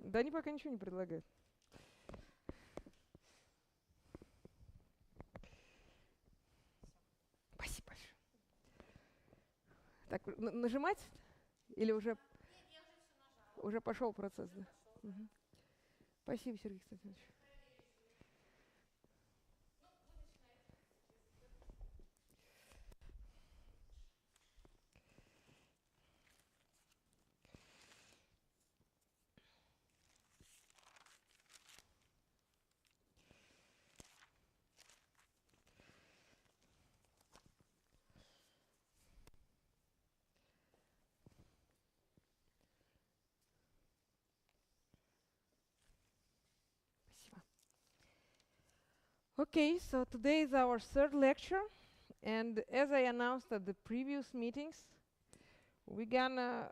Да они пока ничего не предлагают. Спасибо большое. Так, нажимать? Или уже? Нет, я уже все нажала. Уже пошел процесс, да? Угу. Спасибо, Сергей Константинович. Спасибо. Okay, so today is our third lecture, and as I announced at the previous meetings, we're gonna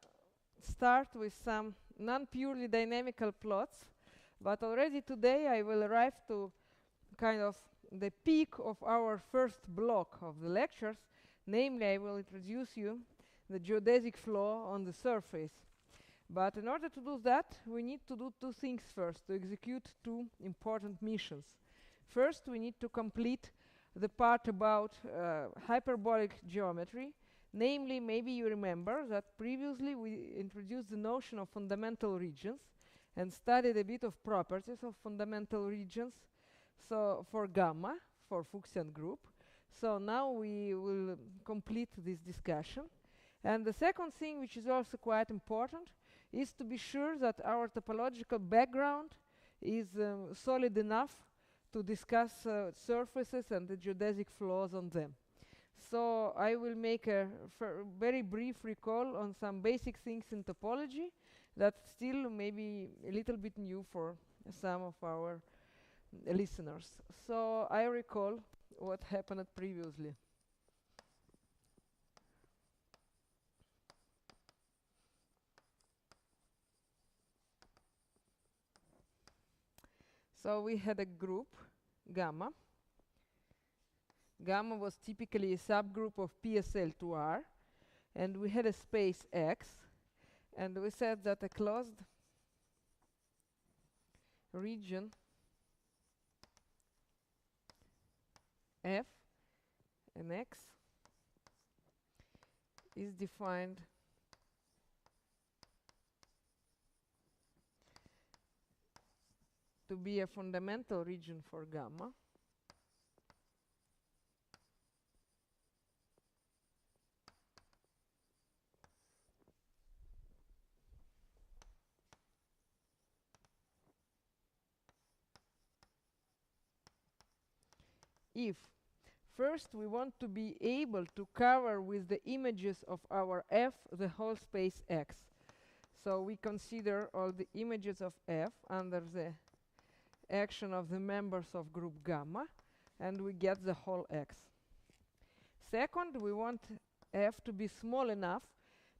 start with some non-purely dynamical plots, but already today I will arrive to kind of the peak of our first block of the lectures. Namely, I will introduce you the geodesic flow on the surface. But in order to do that, we need to do two things first, to execute two important missions. First, we need to complete the part about hyperbolic geometry. Namely, maybe you remember that previously we introduced the notion of fundamental regions and studied a bit of properties of fundamental regions. So for gamma, for Fuchsian group. So now we will complete this discussion. And the second thing, which is also quite important, is to be sure that our topological background is solid enough to discuss surfaces and the geodesic flows on them. So I will make a very brief recall on some basic things in topology that still may be a little bit new for some of our listeners. So I recall what happened previously. So we had a group, gamma. Gamma was typically a subgroup of PSL2R, and we had a space X, and we said that a closed region F and X is defined to be a fundamental region for gamma. If first we want to be able to cover with the images of our F the whole space X. So we consider all the images of F under the action of the members of group gamma, and we get the whole X. Second, we want F to be small enough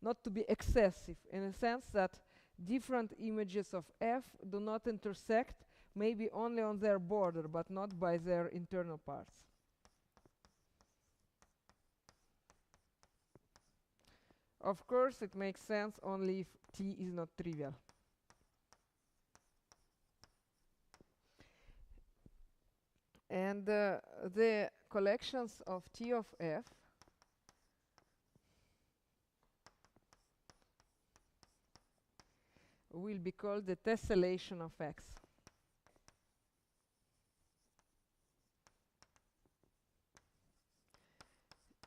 not to be excessive, in a sense that different images of F do not intersect, maybe only on their border, but not by their internal parts. Of course, it makes sense only if T is not trivial. And the collections of T of F will be called the tessellation of X.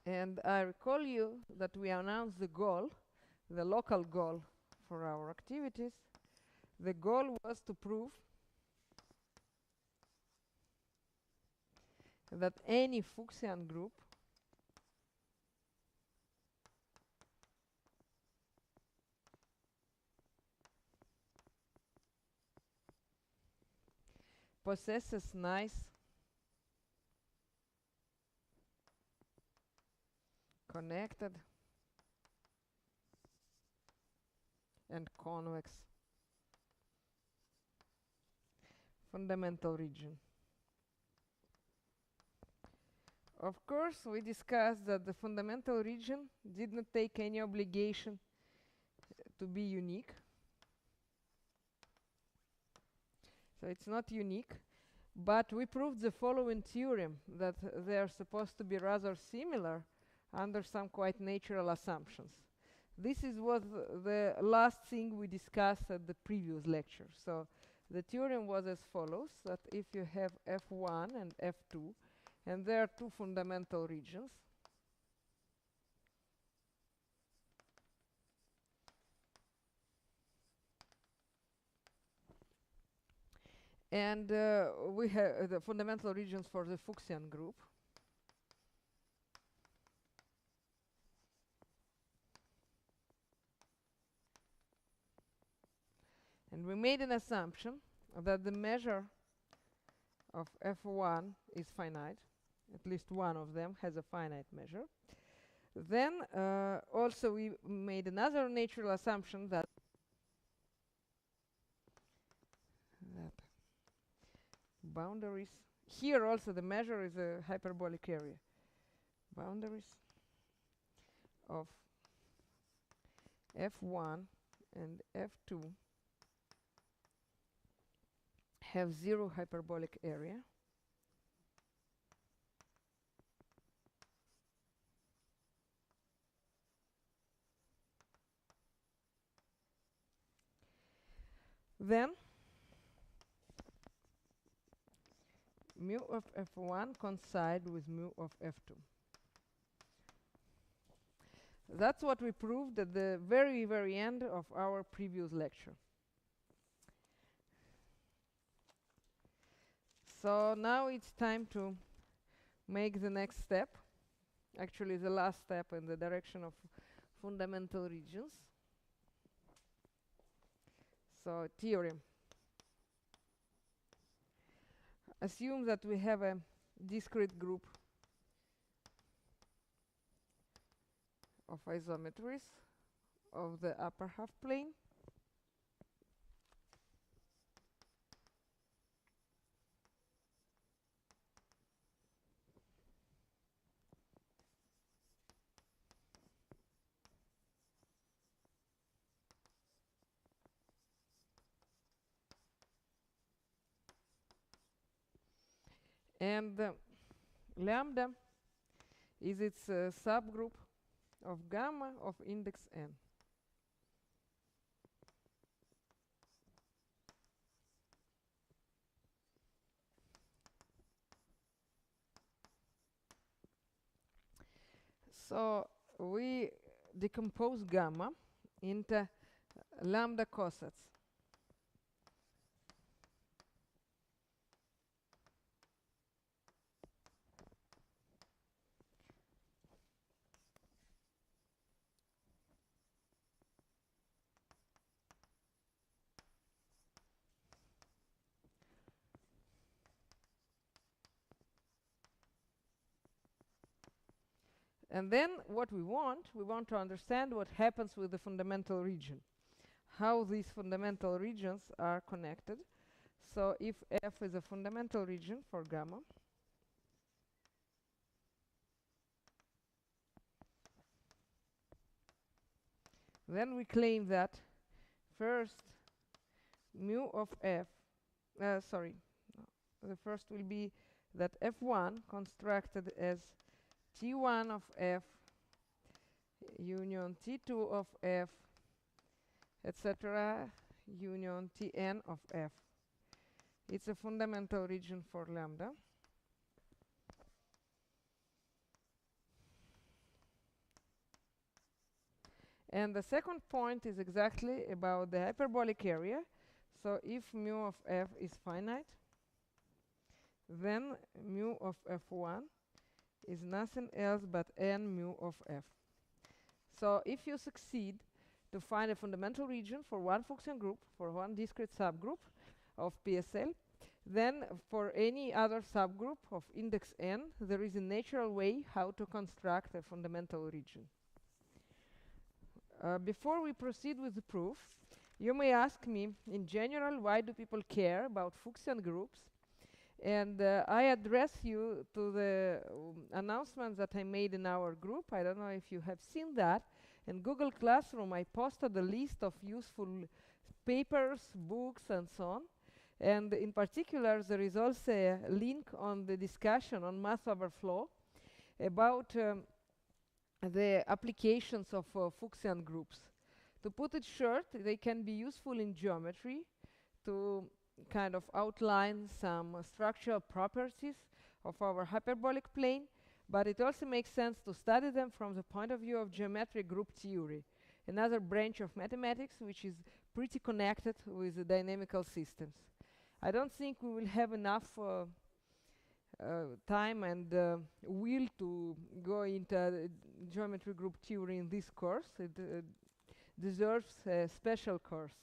And I recall you that we announced the goal, the local goal for our activities. The goal was to prove that any Fuchsian group possesses nice connected and convex fundamental region. Of course, we discussed that the fundamental region did not take any obligation to be unique. So it's not unique. But we proved the following theorem, that they are supposed to be rather similar under some quite natural assumptions. This is what the last thing we discussed at the previous lecture. So the theorem was as follows, that if you have F1 and F2, and there are two fundamental regions, and we have the fundamental regions for the Fuchsian group. And we made an assumption that the measure of F1 is finite. At least one of them has a finite measure. Then also we made another natural assumption that boundaries, here also the measure is a hyperbolic area. Boundaries of F1 and F2 have zero hyperbolic area. Then mu of F1 coincide with mu of F2. That's what we proved at the very, very end of our previous lecture. So now it's time to make the next step, actually the last step in the direction of fundamental regions. So theorem. Assume that we have a discrete group of isometries of the upper half plane. And lambda is its subgroup of gamma of index n. So we decompose gamma into lambda cosets. And then what we want to understand what happens with the fundamental region, how these fundamental regions are connected. So if F is a fundamental region for gamma, then we claim that first mu of F, the first will be that F1 constructed as T1 of F union T2 of F, etc., union Tn of F. It's a fundamental region for lambda. And the second point is exactly about the hyperbolic area. So if mu of F is finite, then mu of F1 is nothing else but n mu of F. So if you succeed to find a fundamental region for one Fuchsian group, for one discrete subgroup of PSL, then for any other subgroup of index n, there is a natural way how to construct a fundamental region. Before we proceed with the proof, you may ask me, in general, why do people care about Fuchsian groups? And I address you to the announcement that I made in our group. I don't know if you have seen that. In Google Classroom, I posted a list of useful papers, books, and so on. And in particular, there is also a link on the discussion on mass overflow about the applications of Fuchsian groups. To put it short, they can be useful in geometry to kind of outline some structural properties of our hyperbolic plane, but it also makes sense to study them from the point of view of geometric group theory, another branch of mathematics which is pretty connected with the dynamical systems. I don't think we will have enough time and will to go into geometry group theory in this course. It deserves a special course.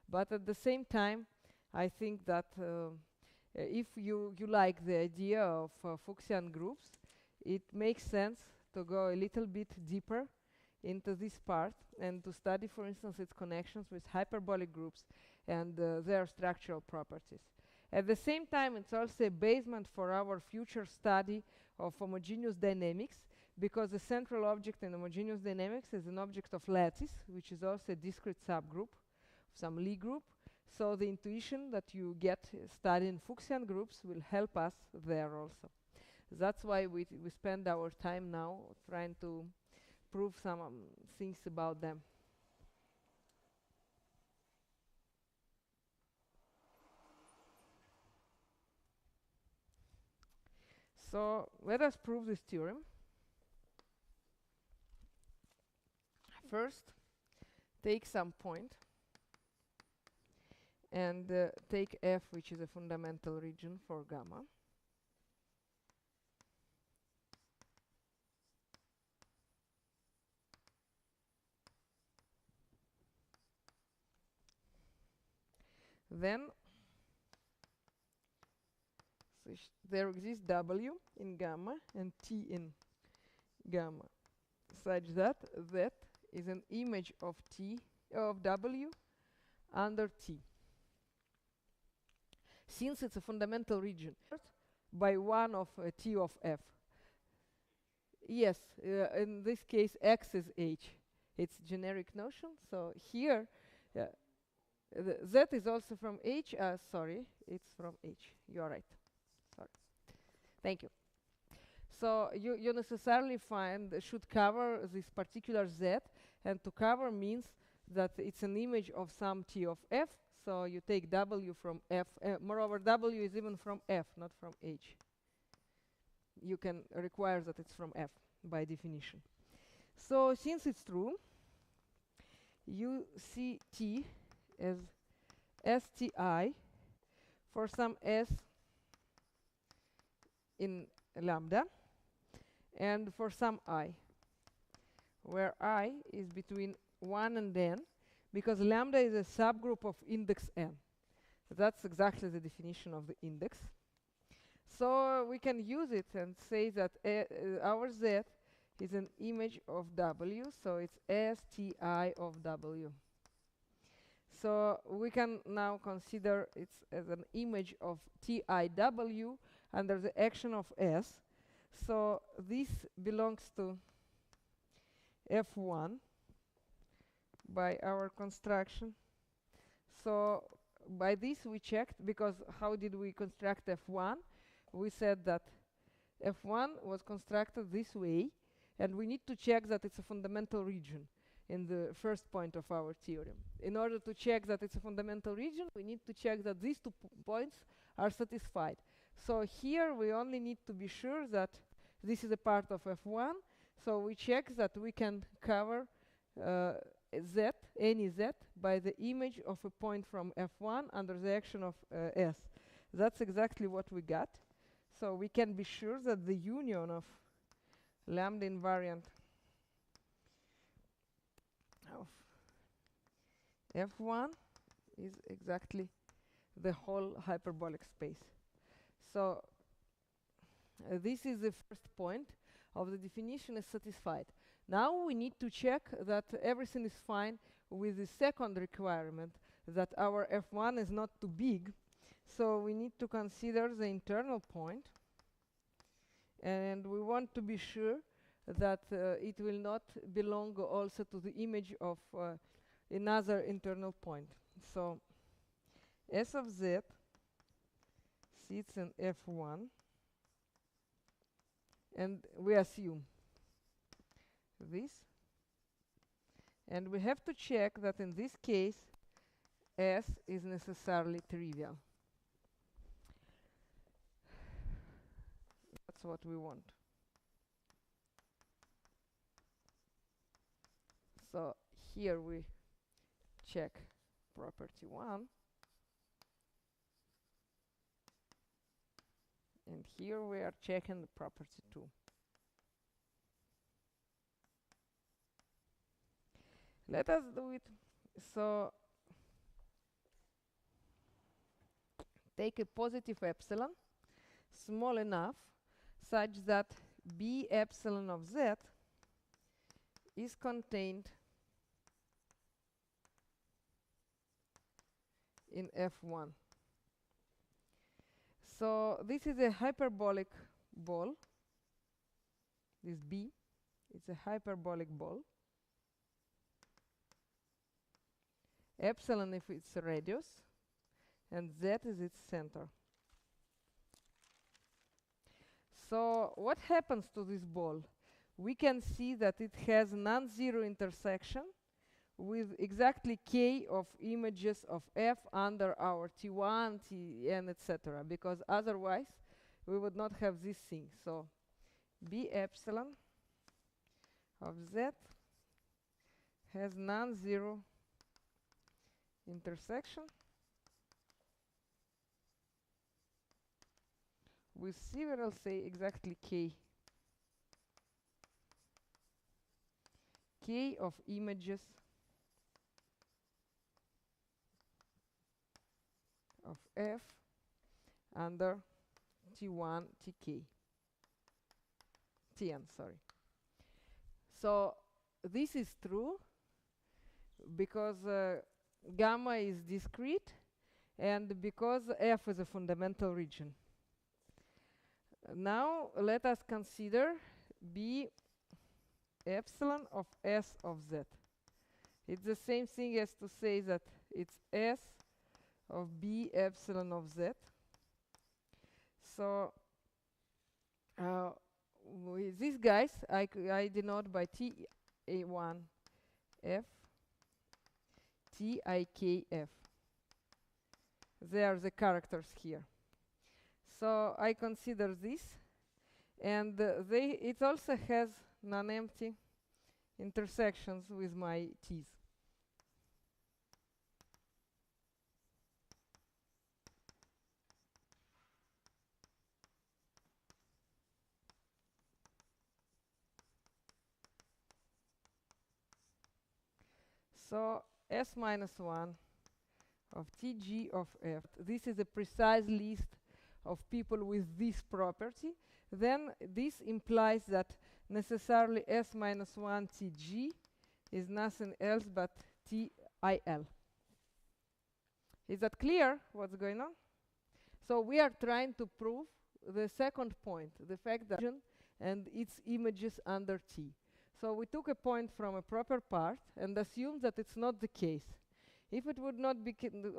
But at the same time, I think that if you like the idea of Fuchsian groups, it makes sense to go a little bit deeper into this part and to study, for instance, its connections with hyperbolic groups and their structural properties. At the same time, it's also a basement for our future study of homogeneous dynamics, because the central object in homogeneous dynamics is an object of lattice, which is also a discrete subgroup of some Lie group. So the intuition that you get studying Fuchsian groups will help us there also. That's why we spend our time now trying to prove some things about them. So let us prove this theorem. First, take some point and take F, which is a fundamental region for gamma. Then there exists W in gamma and T in gamma, such that Z is an image of T of W under T. Since it's a fundamental region by one of T of F. Yes, in this case X is H. It's generic notion. So here Z is also from H. Sorry, it's from H. You are right. Sorry. Thank you. So you necessarily should cover this particular Z, and to cover means that it's an image of some T of F. So you take W from F. Moreover, W is even from F, not from H. You can require that it's from F by definition. So since it's true, you see T as STI for some S in lambda and for some I, where I is between 1 and n, because lambda is a subgroup of index n. That's exactly the definition of the index. So we can use it and say that our Z is an image of W, so it's STI of W. So we can now consider it as an image of TIW under the action of S. So this belongs to F1 by our construction. So by this we checked, because how did we construct F1? We said that F1 was constructed this way, and we need to check that it's a fundamental region in the first point of our theorem. In order to check that it's a fundamental region, we need to check that these two points are satisfied. So here we only need to be sure that this is a part of F1. So we check that we can cover Z, any Z, by the image of a point from F1 under the action of S. That's exactly what we got. So we can be sure that the union of lambda invariant of F1 is exactly the whole hyperbolic space. So this is the first point of the definition is satisfied. Now we need to check that everything is fine with the second requirement, that our F1 is not too big. So we need to consider the internal point, and we want to be sure that it will not belong also to the image of another internal point. So S of Z sits in F1, and we assume this, and we have to check that in this case S is necessarily trivial. That's what we want. So here we check property 1, and here we are checking the property 2. Let us do it. So take a positive epsilon, small enough, such that B epsilon of Z is contained in F1. So this is a hyperbolic ball. This B, it's a hyperbolic ball. Epsilon if it's a radius, and Z is its center. So what happens to this ball? We can see that it has non-zero intersection with exactly k of images of F under our T1, Tn, etc. Because otherwise we would not have this thing. So B epsilon of Z has non-zero intersection with several, say, exactly k of images of F under T1, Tk, Tn, sorry. So this is true because gamma is discrete and because F is a fundamental region. Now let us consider B epsilon of S of Z. It's the same thing as to say that it's S of B epsilon of Z. So with these guys I denote by T1 F, Tik F. They are the characters here. So I consider this, and it also has non-empty intersections with my T's. So S minus 1 of Tg of F, this is a precise list of people with this property. Then this implies that necessarily S minus 1 Tg is nothing else but TIL. Is that clear what's going on? So we are trying to prove the second point, the fact that and its images under T. So we took a point from a proper part and assumed that it's not the case. If it would not be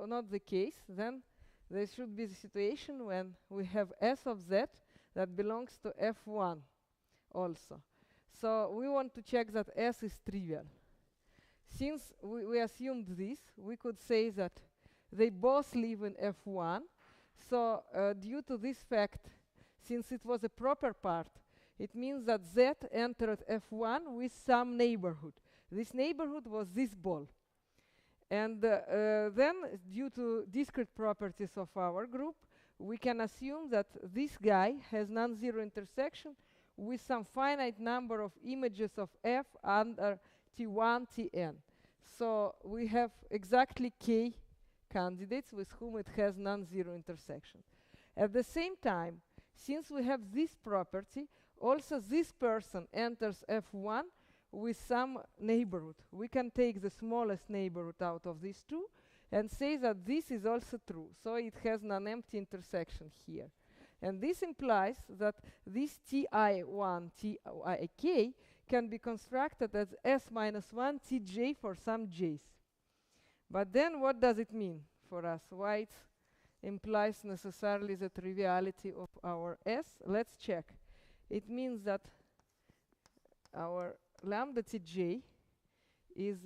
not the case, then there should be the situation when we have S of Z that belongs to F1 also. So we want to check that S is trivial. Since we assumed this, we could say that they both live in F1. So due to this fact, since it was a proper part, it means that Z entered F1 with some neighborhood. This neighborhood was this ball. And then, due to discrete properties of our group, we can assume that this guy has non-zero intersection with some finite number of images of F under T1, Tn. So we have exactly k candidates with whom it has non-zero intersection. At the same time, since we have this property, also this person enters F1 with some neighborhood. We can take the smallest neighborhood out of these two and say that this is also true. So it has non-empty intersection here. And this implies that this Ti1, Tik can be constructed as S minus 1 Tj for some j's. But then what does it mean for us? Why it's implies necessarily the triviality of our S. Let's check. It means that our lambda Tj is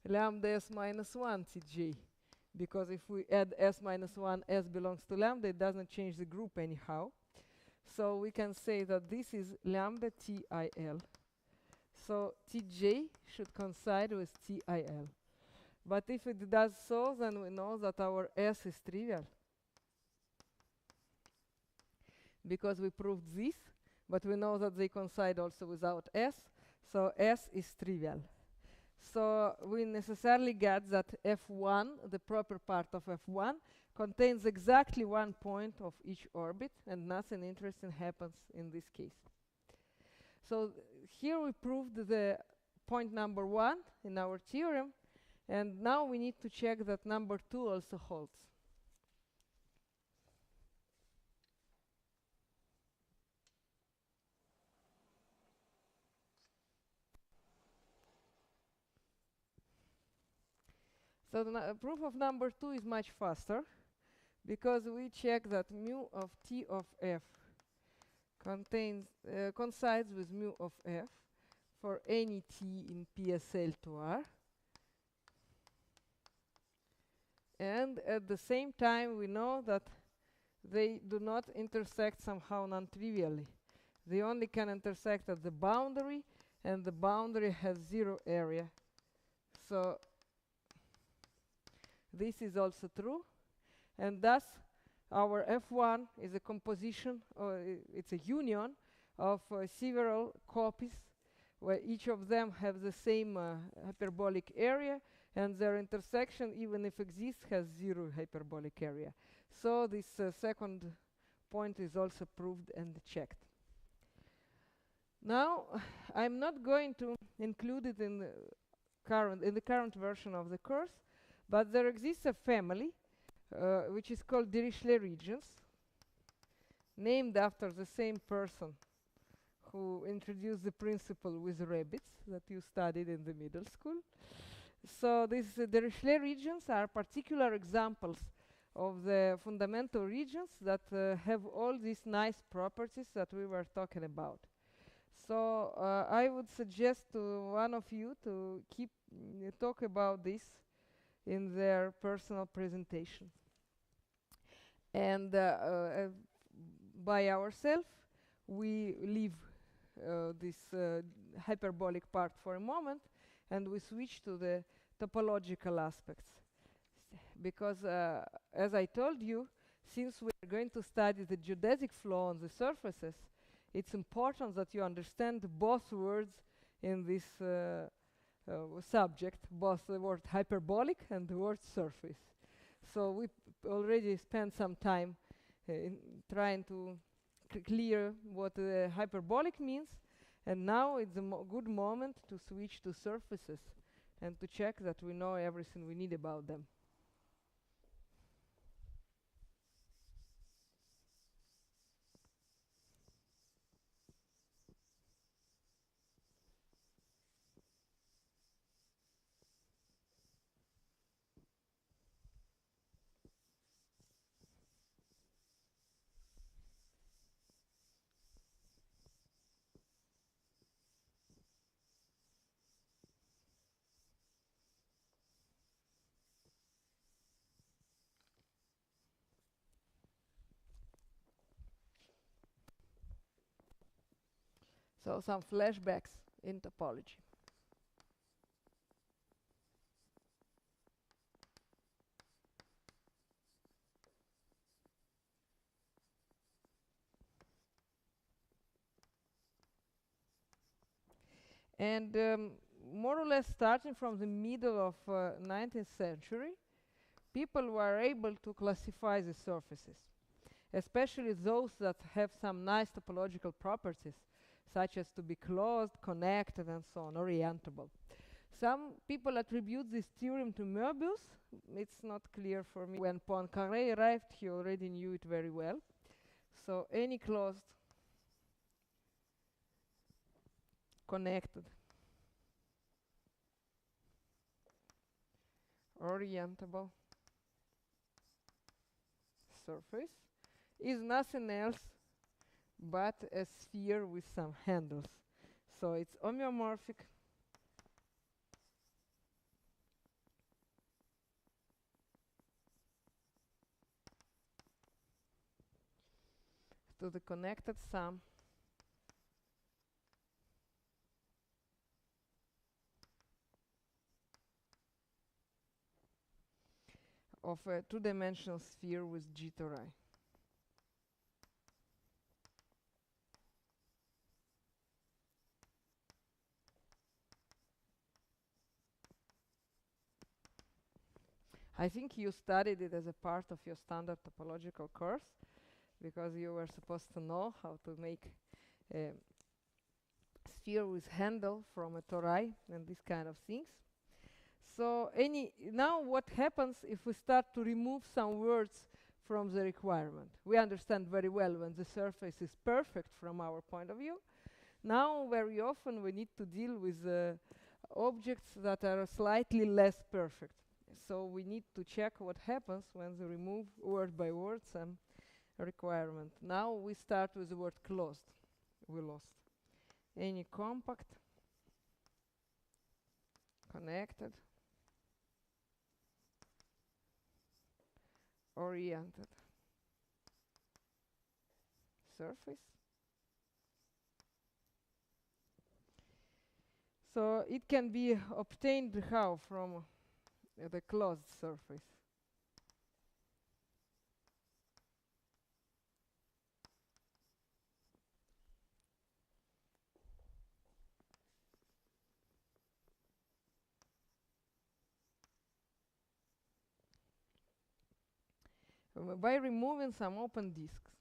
lambda S minus 1 Tj. Because if we add S minus 1, S belongs to lambda, it doesn't change the group anyhow. So we can say that this is lambda TIL. So Tj should coincide with TIL. But if it does so, then we know that our S is trivial. Because we proved this, but we know that they coincide also without S, so S is trivial. So we necessarily get that F1, the proper part of F1, contains exactly one point of each orbit, and nothing interesting happens in this case. So here we proved the point number 1 in our theorem, and now we need to check that number 2 also holds. So the proof of number 2 is much faster, because we check that mu of T of F coincides with mu of F for any T in PSL to R. And at the same time, we know that they do not intersect somehow non-trivially. They only can intersect at the boundary, and the boundary has 0 area. So this is also true, and thus our F1 is a composition, or it's a union of several copies where each of them have the same hyperbolic area, and their intersection, even if exists, has 0 hyperbolic area. So this second point is also proved and checked. Now, I'm not going to include it in the current version of the course, but there exists a family which is called Dirichlet regions, named after the same person who introduced the principle with rabbits that you studied in the middle school. So these Dirichlet regions are particular examples of the fundamental regions that have all these nice properties that we were talking about. So I would suggest to one of you to talk about this in their personal presentation. And by ourselves, we leave this hyperbolic part for a moment, and we switch to the topological aspects. Because, as I told you, since we are going to study the geodesic flow on the surfaces, it's important that you understand both words in this subject, both the word hyperbolic and the word surface. So we already spent some time in trying to clear what hyperbolic means, and now it's a good moment to switch to surfaces and to check that we know everything we need about them. So some flashbacks in topology. And more or less starting from the middle of 19th century, people were able to classify the surfaces, especially those that have some nice topological properties, such as to be closed, connected, and so on, orientable. Some people attribute this theorem to Möbius. It's not clear for me. When Poincaré arrived, he already knew it very well. So any closed, connected, orientable, surface is nothing else but a sphere with some handles. So it's homeomorphic to the connected sum of a two-dimensional sphere with jitter I. I think you studied it as a part of your standard topological course, because you were supposed to know how to make a sphere with handle from a tori and these kind of things. So now what happens if we start to remove some words from the requirement? We understand very well when the surface is perfect from our point of view. Now very often we need to deal with objects that are slightly less perfect. So we need to check what happens when we remove word by word some requirement. Now we start with the word closed. We lost. Any compact, connected, oriented surface. So it can be obtained how? From the closed surface. By removing some open disks.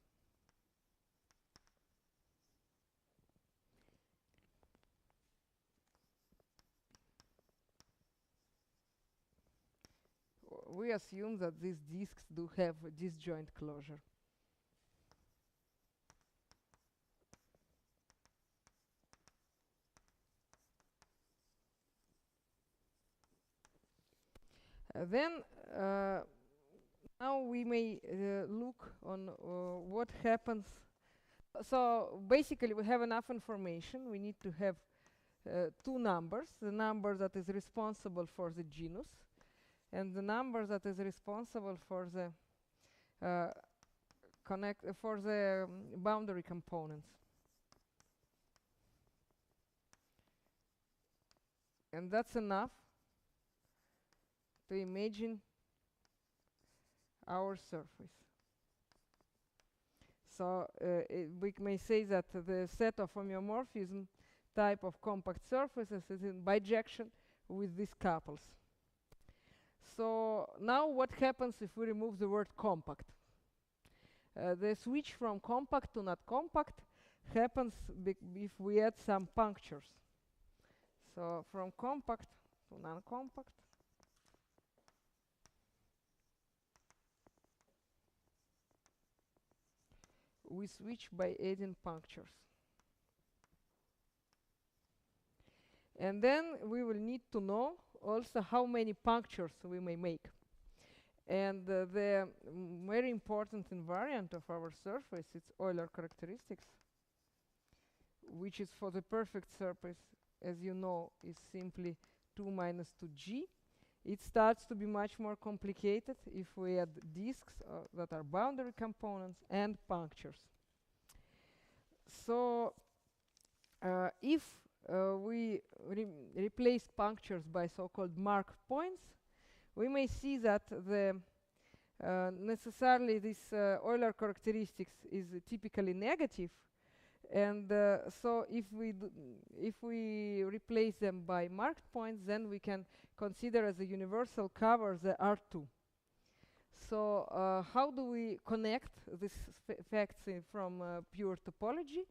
We assume that these disks do have a disjoint closure. Then now we may look on what happens. So basically we have enough information. We need to have two numbers, the number that is responsible for the genus and the number that is responsible for the boundary components. And that's enough to imagine our surface. So we may say that the set of homeomorphism type of compact surfaces is in bijection with these couples. So now what happens if we remove the word compact? The switch from compact to not compact happens if we add some punctures. So from compact to non-compact. We switch by adding punctures. And then we will need to know also how many punctures we may make. And the very important invariant of our surface is Euler characteristics, which is for the perfect surface, as you know, is simply 2 minus 2g. It starts to be much more complicated if we add disks that are boundary components and punctures. So if we replace punctures by so-called marked points, we may see that the necessarily this Euler characteristics is typically negative, and so if we replace them by marked points, then we can consider as a universal cover the R2. So how do we connect these facts from pure topology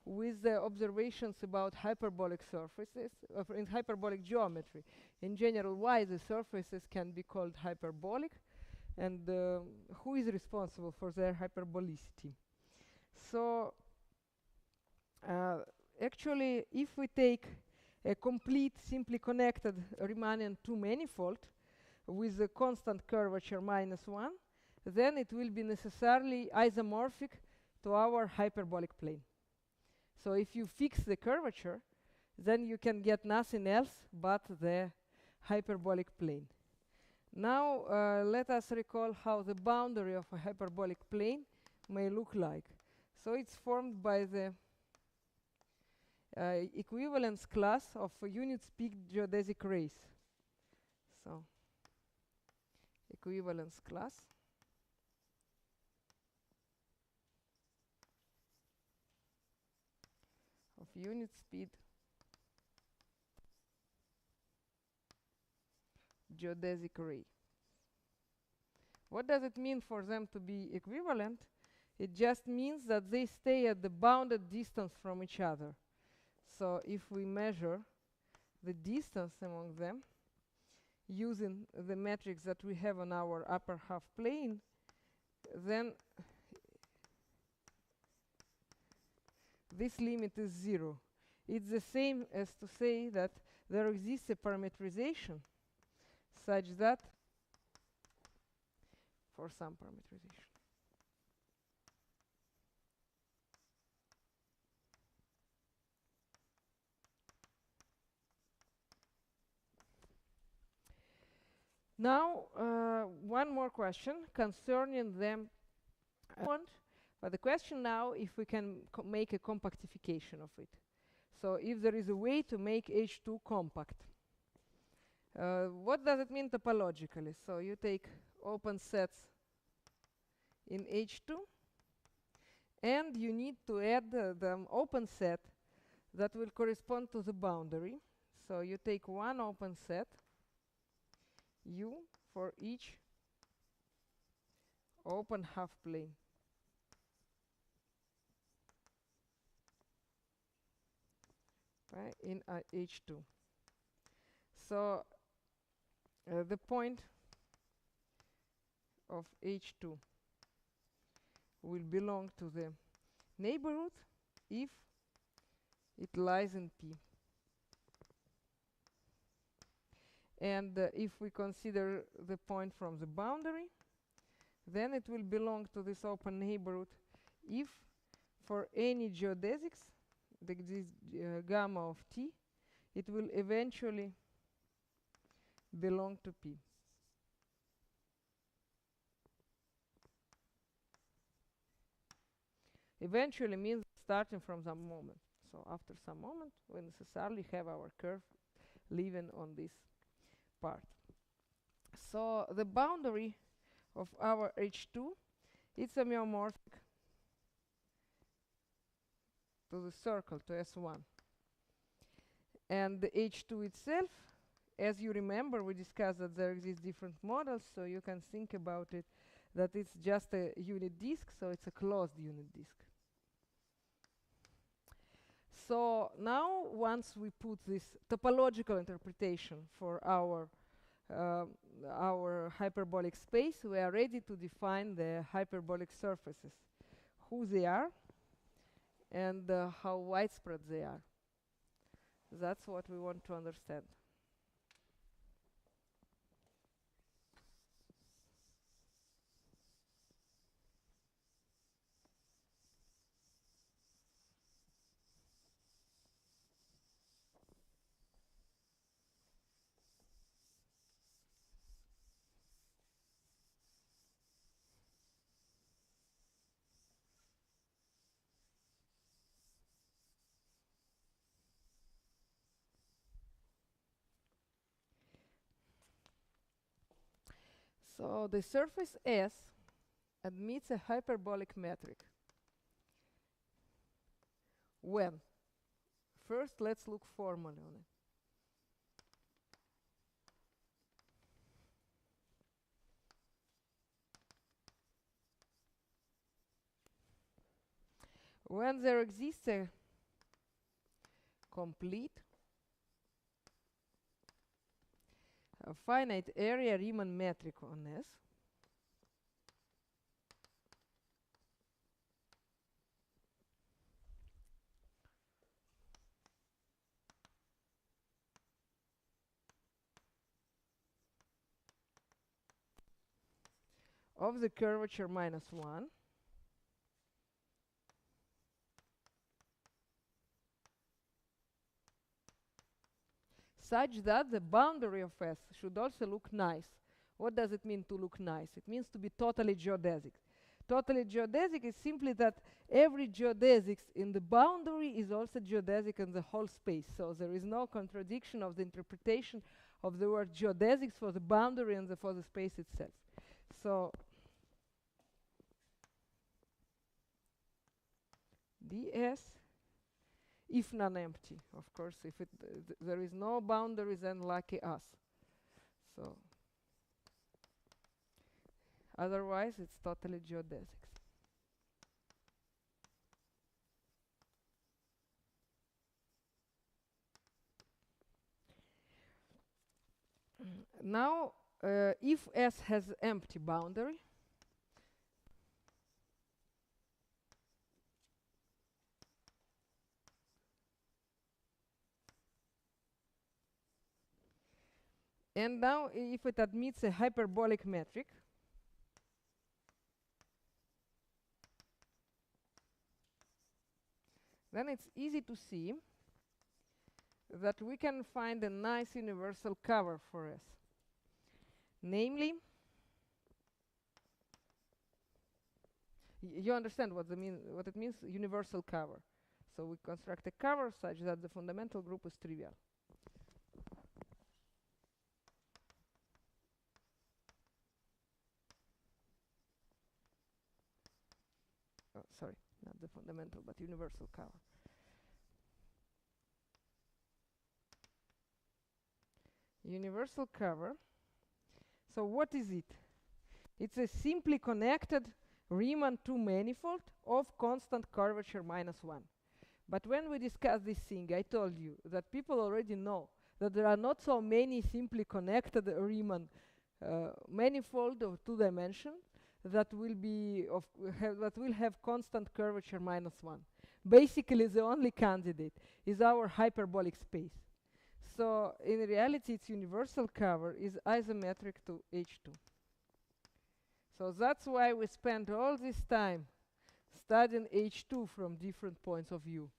with the observations about hyperbolic surfaces in hyperbolic geometry? In general, why the surfaces can be called hyperbolic, and who is responsible for their hyperbolicity? So actually, if we take a complete simply connected Riemannian two-manifold with a constant curvature -1, then it will be necessarily isomorphic to our hyperbolic plane. So if you fix the curvature, then you can get nothing else but the hyperbolic plane. Now let us recall how the boundary of a hyperbolic plane may look like. So it's formed by the equivalence class of unit-speed geodesic rays. So equivalence class of unit-speed geodesic ray. What does it mean for them to be equivalent? It just means that they stay at the bounded distance from each other. So if we measure the distance among them using the metrics that we have on our upper half plane, then this limit is 0. It's the same as to say that there exists a parametrization such that for some parametrization. Now, one more question concerning them. But the question now, if we can make a compactification of it. So if there is a way to make H2 compact. What does it mean topologically? So you take open sets in H2, and you need to add the open set that will correspond to the boundary. So you take one open set, U, for each open half plane. Right, in H2. So the point of H2 will belong to the neighborhood if it lies in P. And if we consider the point from the boundary, then it will belong to this open neighborhood if for any geodesics, this gamma of T, it will eventually belong to P. Eventually means starting from some moment. So after some moment, we necessarily have our curve living on this part. So the boundary of our H2, it's homeomorphic to the circle, to S1. And the H2 itself, as you remember, we discussed that there exist different models, so you can think about it that it's just a unit disk, so it's a closed unit disk. So now, once we put this topological interpretation for our hyperbolic space, we are ready to define the hyperbolic surfaces, who they are, and how widespread they are. That's what we want to understand. So the surface S admits a hyperbolic metric. When? First, let's look formally on it. When there exists a complete a finite area Riemann metric on S, of the curvature -1 such that the boundary of S should also look nice. What does it mean to look nice? It means to be totally geodesic. Totally geodesic is simply that every geodesic in the boundary is also geodesic in the whole space. So there is no contradiction of the interpretation of the word geodesics for the boundary and for the space itself. So ds, if non-empty, of course, if there is no boundary, then lucky us. So otherwise, it's totally geodesics. Now, if S has empty boundary, and now if it admits a hyperbolic metric, then it's easy to see that we can find a nice universal cover for S. Namely, you understand what it means, universal cover. So we construct a cover such that the fundamental group is trivial. Oh, sorry, not the fundamental, but universal cover. Universal cover. So what is it? It's a simply connected Riemann 2 manifold of constant curvature -1. But when we discussed this thing, I told you that people already know that there are not so many simply connected Riemann manifold of 2 dimension that will have constant curvature -1. Basically, the only candidate is our hyperbolic space. So in reality, its universal cover is isometric to H2. So that's why we spent all this time studying H2 from different points of view.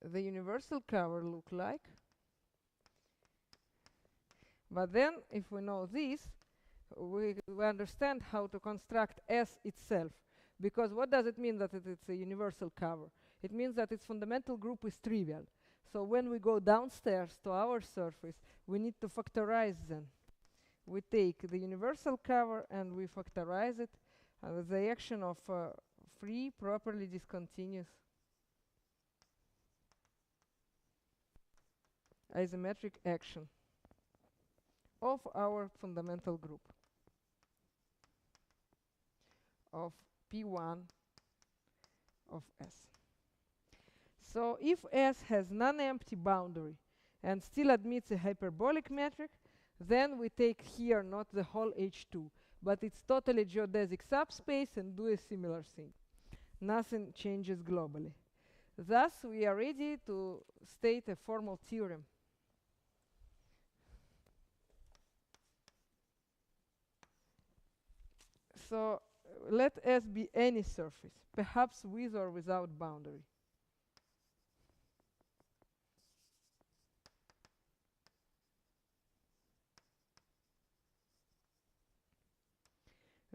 The universal cover look like. But then, if we know this, we understand how to construct S itself. Because what does it mean that it's a universal cover? It means that its fundamental group is trivial. So when we go downstairs to our surface, we need to factorize them. We take the universal cover and we factorize it with the action of free, properly discontinuous isometric action of our fundamental group of P1 of S. So if S has non-empty boundary and still admits a hyperbolic metric, then we take here not the whole H2, but its totally geodesic subspace and do a similar thing. Nothing changes globally. Thus, we are ready to state a formal theorem. So let S be any surface, perhaps with or without boundary.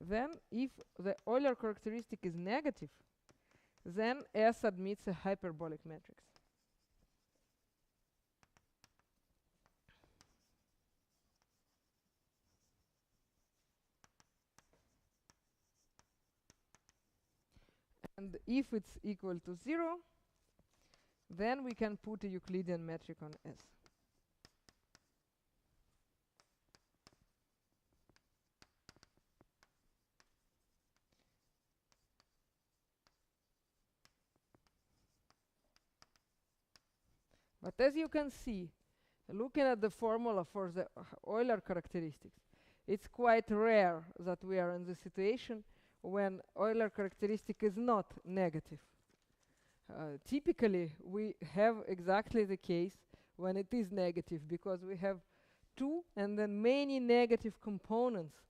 Then, if the Euler characteristic is negative, then S admits a hyperbolic matrix. And if it's equal to 0, then we can put a Euclidean metric on S. But as you can see, looking at the formula for the Euler characteristics, it's quite rare that we are in the situation when Euler characteristic is not negative. Typically, we have exactly the case when it is negative, because we have 2 and then many negative components.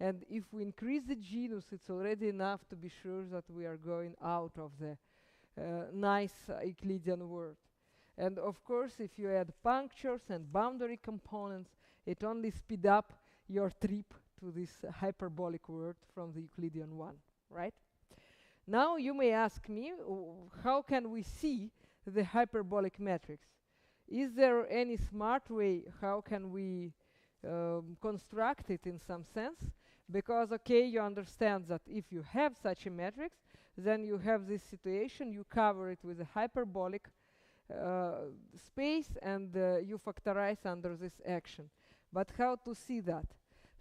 And if we increase the genus, it's already enough to be sure that we are going out of the nice Euclidean world. And of course, if you add punctures and boundary components, it only speed up your trip to this hyperbolic world from the Euclidean one, right? Now you may ask me, how can we see the hyperbolic matrix? Is there any smart way how can we construct it in some sense? Because, okay, you understand that if you have such a matrix, then you have this situation, you cover it with a hyperbolic space, and you factorize under this action. But how to see that?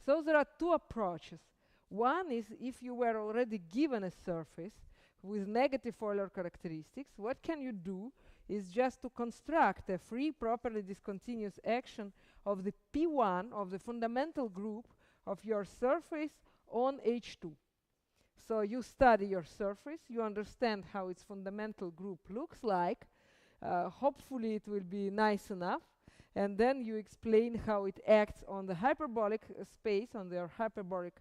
So there are two approaches. One is if you were already given a surface with negative Euler characteristics, what can you do is just to construct a free properly discontinuous action of the P1 of the fundamental group of your surface on H2. So you study your surface, you understand how its fundamental group looks like, hopefully it will be nice enough, and then you explain how it acts on the hyperbolic space, on their hyperbolic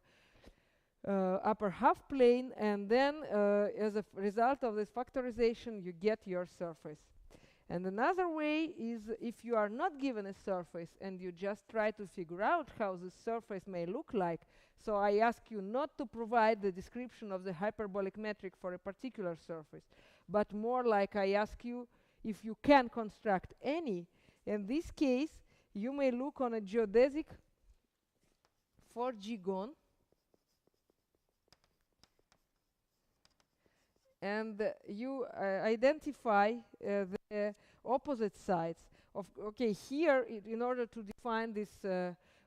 upper half plane, and then as a result of this factorization you get your surface. And another way is if you are not given a surface and you just try to figure out how the surface may look like. So I ask you not to provide the description of the hyperbolic metric for a particular surface, but more like I ask you if you can construct any. In this case, you may look on a geodesic 4G gon, and you identify the opposite sides of, okay, here in order to define this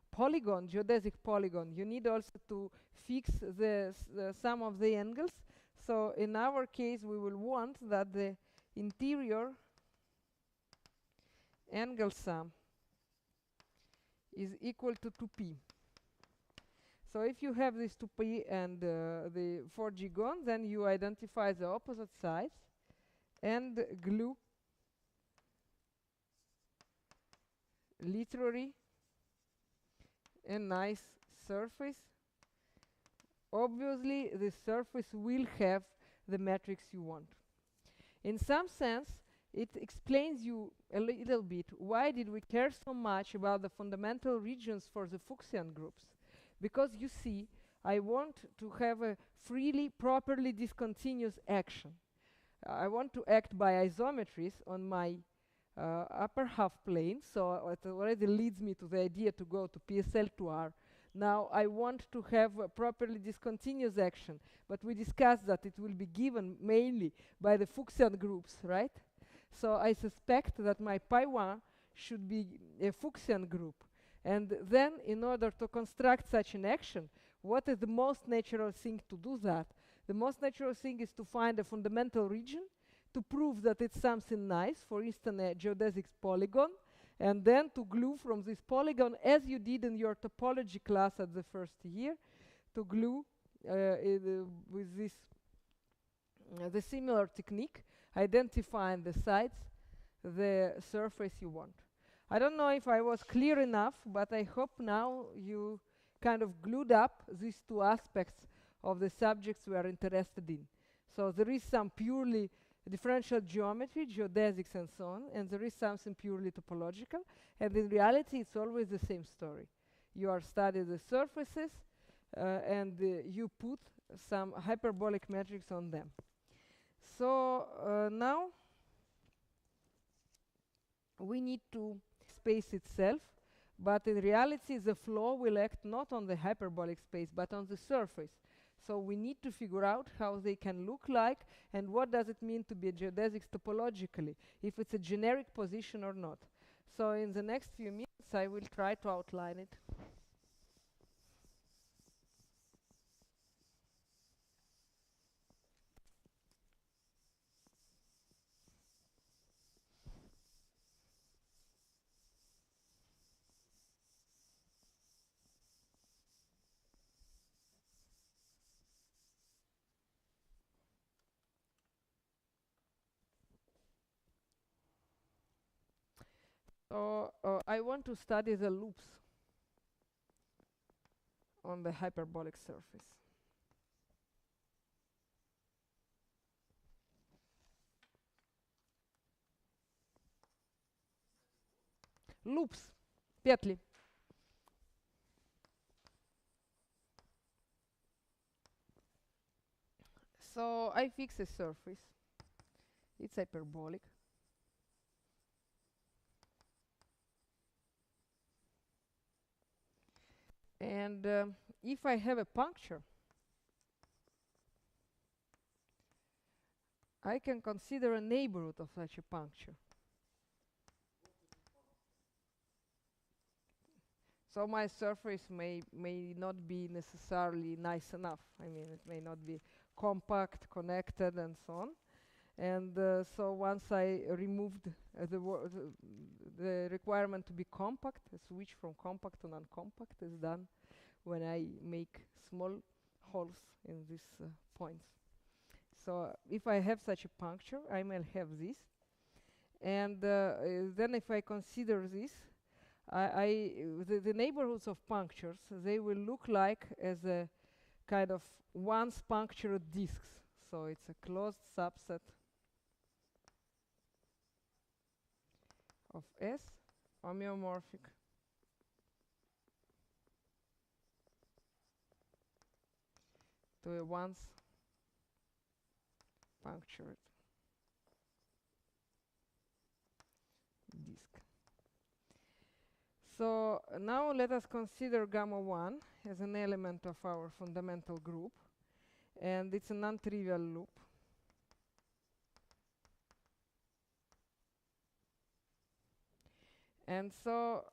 polygon, geodesic polygon, you need also to fix the sum of the angles. So in our case we will want that the interior angle sum is equal to 2p. So if you have this 2p and the 4G gon, then you identify the opposite sides and glue literally a nice surface. Obviously, the surface will have the matrix you want. In some sense, it explains you a little bit why did we care so much about the fundamental regions for the Fuchsian groups. Because you see, I want to have a freely, properly discontinuous action. I want to act by isometries on my upper half plane, so it already leads me to the idea to go to PSL2R. Now I want to have a properly discontinuous action, but we discussed that it will be given mainly by the Fuchsian groups, right? So I suspect that my pi1 should be a Fuchsian group. And then, in order to construct such an action, what is the most natural thing to do that? The most natural thing is to find a fundamental region, to prove that it's something nice, for instance, a geodesic polygon, and then to glue from this polygon, as you did in your topology class at the first year, to glue with this the similar technique, identifying the sides, the surface you want. I don't know if I was clear enough, but I hope now you kind of glued up these two aspects of the subjects we are interested in. So there is some purely differential geometry, geodesics and so on, and there is something purely topological, and in reality it's always the same story. You are studying the surfaces and you put some hyperbolic metrics on them. So now we need to space itself, but in reality the flow will act not on the hyperbolic space but on the surface. So we need to figure out how they can look like and what does it mean to be a geodesics topologically, if it's a generic position or not. So in the next few minutes I will try to outline it. So I want to study the loops on the hyperbolic surface. Loops, петли. So I fix a surface. It's hyperbolic. And if I have a puncture, I can consider a neighborhood of such a puncture. So my surface may not be necessarily nice enough. I mean, it may not be compact, connected, and so on. And so once I removed the requirement to be compact, a switch from compact to non-compact is done when I make small holes in these points. So if I have such a puncture, I may have this. And then if I consider this, the neighborhoods of punctures, they will look like as a kind of once punctured disks. So it's a closed subset of S, homeomorphic to a once punctured disk. So now let us consider gamma 1 as an element of our fundamental group, and it's a non-trivial loop. And so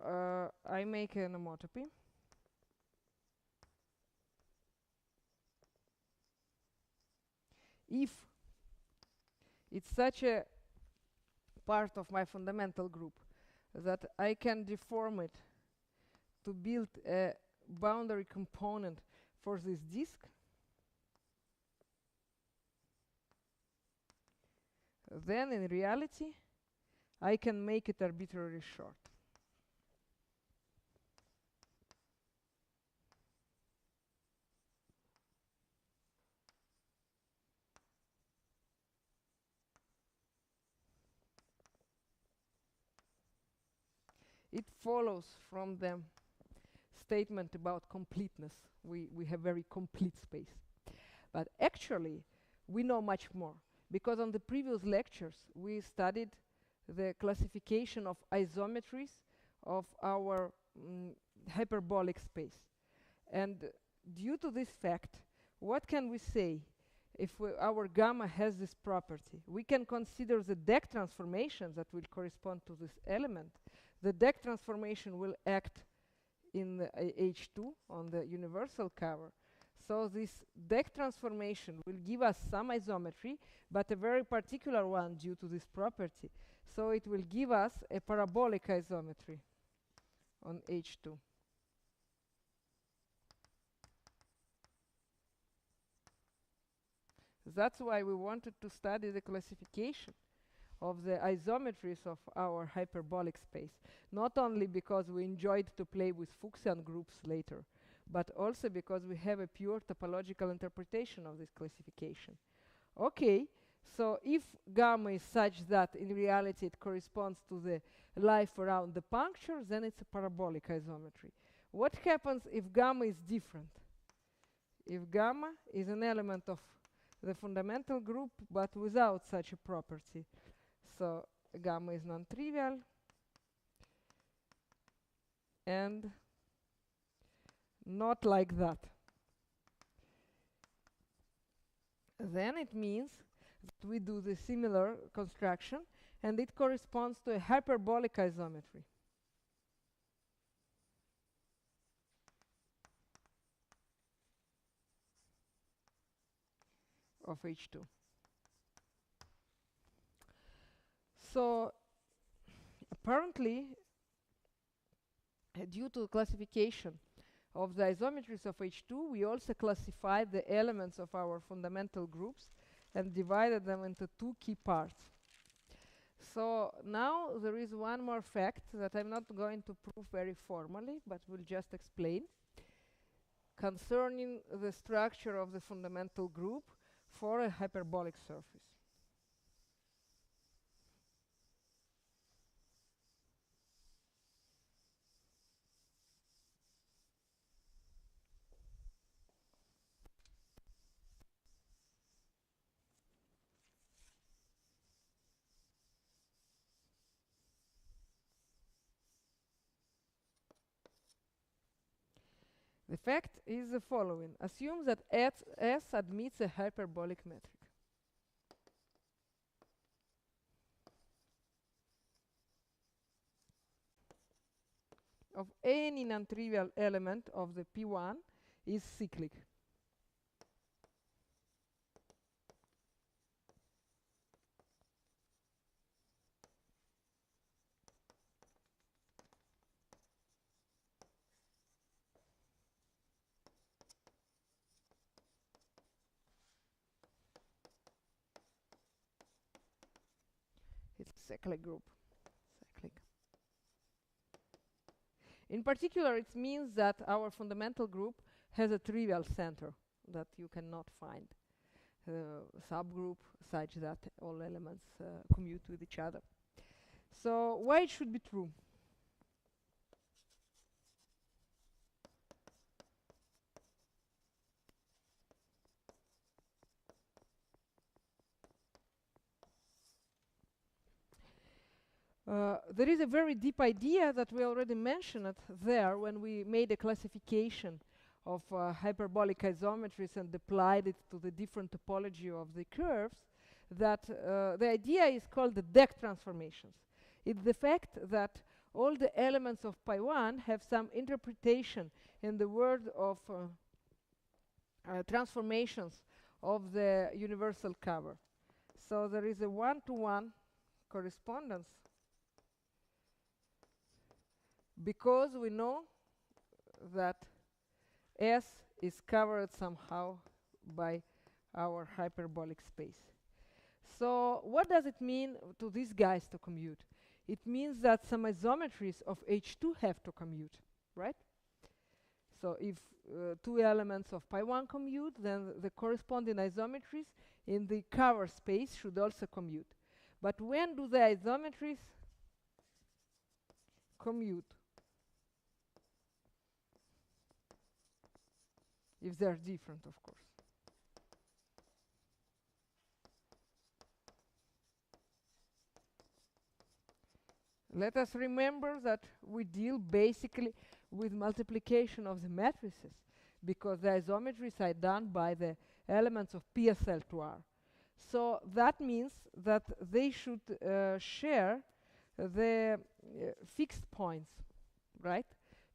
I make an homotopy. If it's such a part of my fundamental group that I can deform it to build a boundary component for this disk, then in reality I can make it arbitrarily short. It follows from the statement about completeness. We have very complete space. But actually, we know much more, because on the previous lectures, we studied the classification of isometries of our hyperbolic space. And due to this fact, what can we say if our gamma has this property? We can consider the deck transformations that will correspond to this element. The deck transformation will act in the H2 on the universal cover. So this deck transformation will give us some isometry, but a very particular one due to this property. So it will give us a parabolic isometry on H2. That's why we wanted to study the classification of the isometries of our hyperbolic space, not only because we enjoyed to play with Fuchsian groups later, but also because we have a pure topological interpretation of this classification. Okay, so if gamma is such that in reality it corresponds to the life around the puncture, then it's a parabolic isometry. What happens if gamma is different? If gamma is an element of the fundamental group but without such a property, so gamma is non-trivial and not like that, then it means that we do the similar construction and it corresponds to a hyperbolic isometry. Of H2. So apparently, due to classification of the isometries of H2, we also classified the elements of our fundamental groups and divided them into two key parts. So now there is one more fact that I'm not going to prove very formally, but will just explain. concerning the structure of the fundamental group for a hyperbolic surface. The fact is the following. Assume that S admits a hyperbolic metric. Of any non-trivial element of the P1 is cyclic. It's a cyclic group. Cyclic. In particular, it means that our fundamental group has a trivial center that you cannot find subgroup such that all elements commute with each other. So why it should be true? There is a very deep idea that we already mentioned it there when we made a classification of hyperbolic isometries and applied it to the different topology of the curves, that the idea is called the deck transformations. It's the fact that all the elements of pi1 have some interpretation in the world of transformations of the universal cover. So there is a one-to-one correspondence because we know that S is covered somehow by our hyperbolic space. So what does it mean to these guys to commute? It means that some isometries of H2 have to commute, right? So if two elements of pi1 commute, then the corresponding isometries in the cover space should also commute. But when do the isometries commute? If they're different, of course. Let us remember that we deal basically with multiplication of the matrices, because the isometries are done by the elements of PSL2R. So that means that they should share the fixed points, right?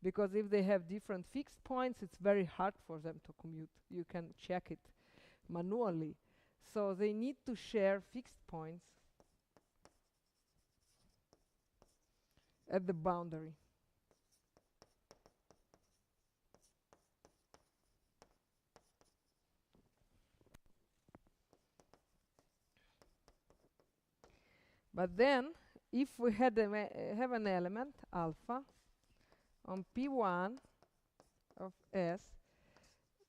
Because if they have different fixed points, it's very hard for them to commute. You can check it manually. So they need to share fixed points at the boundary. But then, if we had have an element alpha on P1 of S,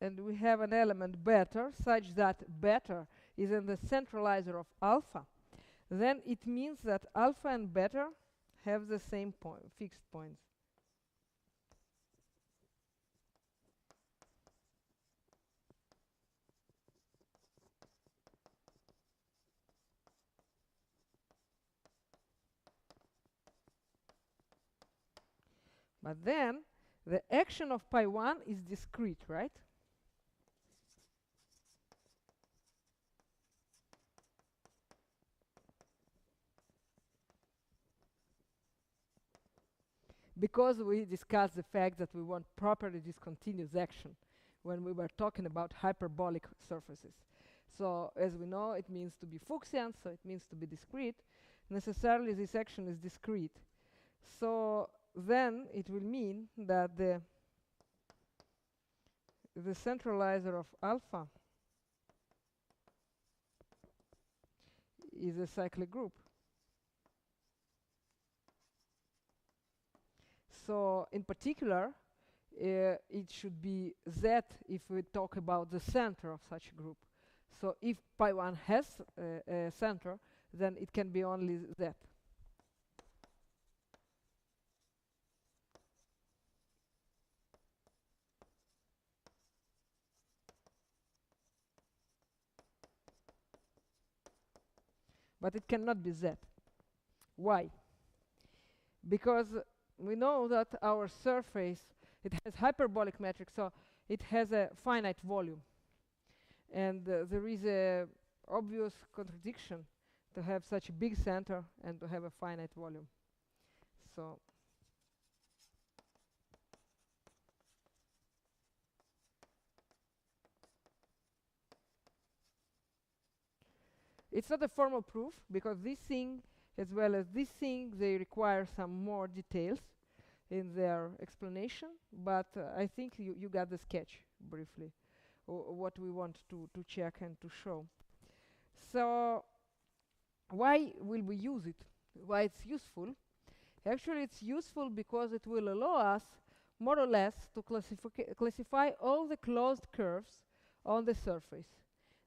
and we have an element beta such that beta is in the centralizer of alpha, then it means that alpha and beta have the same fixed points. But then the action of pi1 is discrete, right? Because we discussed the fact that we want properly discontinuous action when we were talking about hyperbolic surfaces. So as we know, it means to be Fuchsian, so it means to be discrete. Necessarily this action is discrete. So then it will mean that the centralizer of alpha is a cyclic group. So in particular, it should be Z if we talk about the center of such a group. So if pi1 has a center, then it can be only Z. But it cannot be Z. Why? Because we know that our surface, it has hyperbolic metric, so it has a finite volume. And there is a obvious contradiction to have such a big center and to have a finite volume. So it's not a formal proof, because this thing as well as this thing, they require some more details in their explanation, but I think you got the sketch briefly, what we want to check and to show. So why will we use it? Why it's useful? Actually, it's useful because it will allow us more or less to classify all the closed curves on the surface.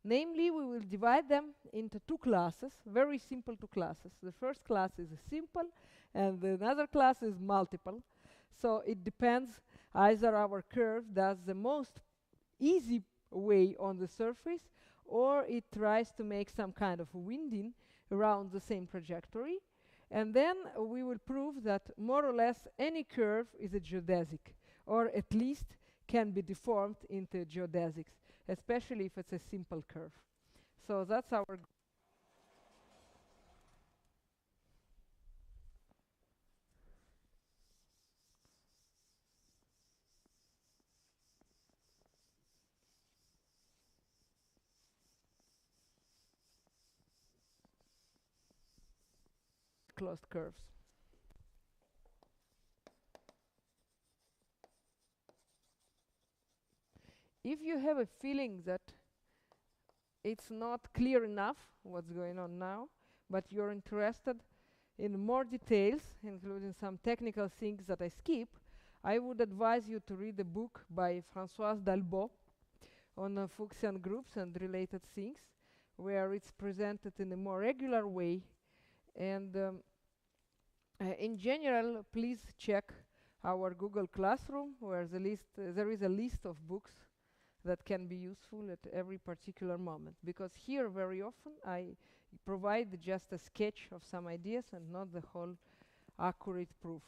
Namely, we will divide them into two classes, very simple two classes. The first class is simple, and another class is multiple. So it depends, either our curve does the most easy way on the surface, or it tries to make some kind of winding around the same trajectory. And then we will prove that more or less any curve is a geodesic, or at least can be deformed into geodesics, especially if it's a simple curve. So that's our closed curves. If you have a feeling that it's not clear enough what's going on now, but you're interested in more details, including some technical things that I skip, I would advise you to read the book by Françoise Dalbot on Fuchsian groups and related things, where it's presented in a more regular way. And in general, please check our Google Classroom, where there is a list of books that can be useful at every particular moment. Because here, very often, I provide just a sketch of some ideas and not the whole accurate proof.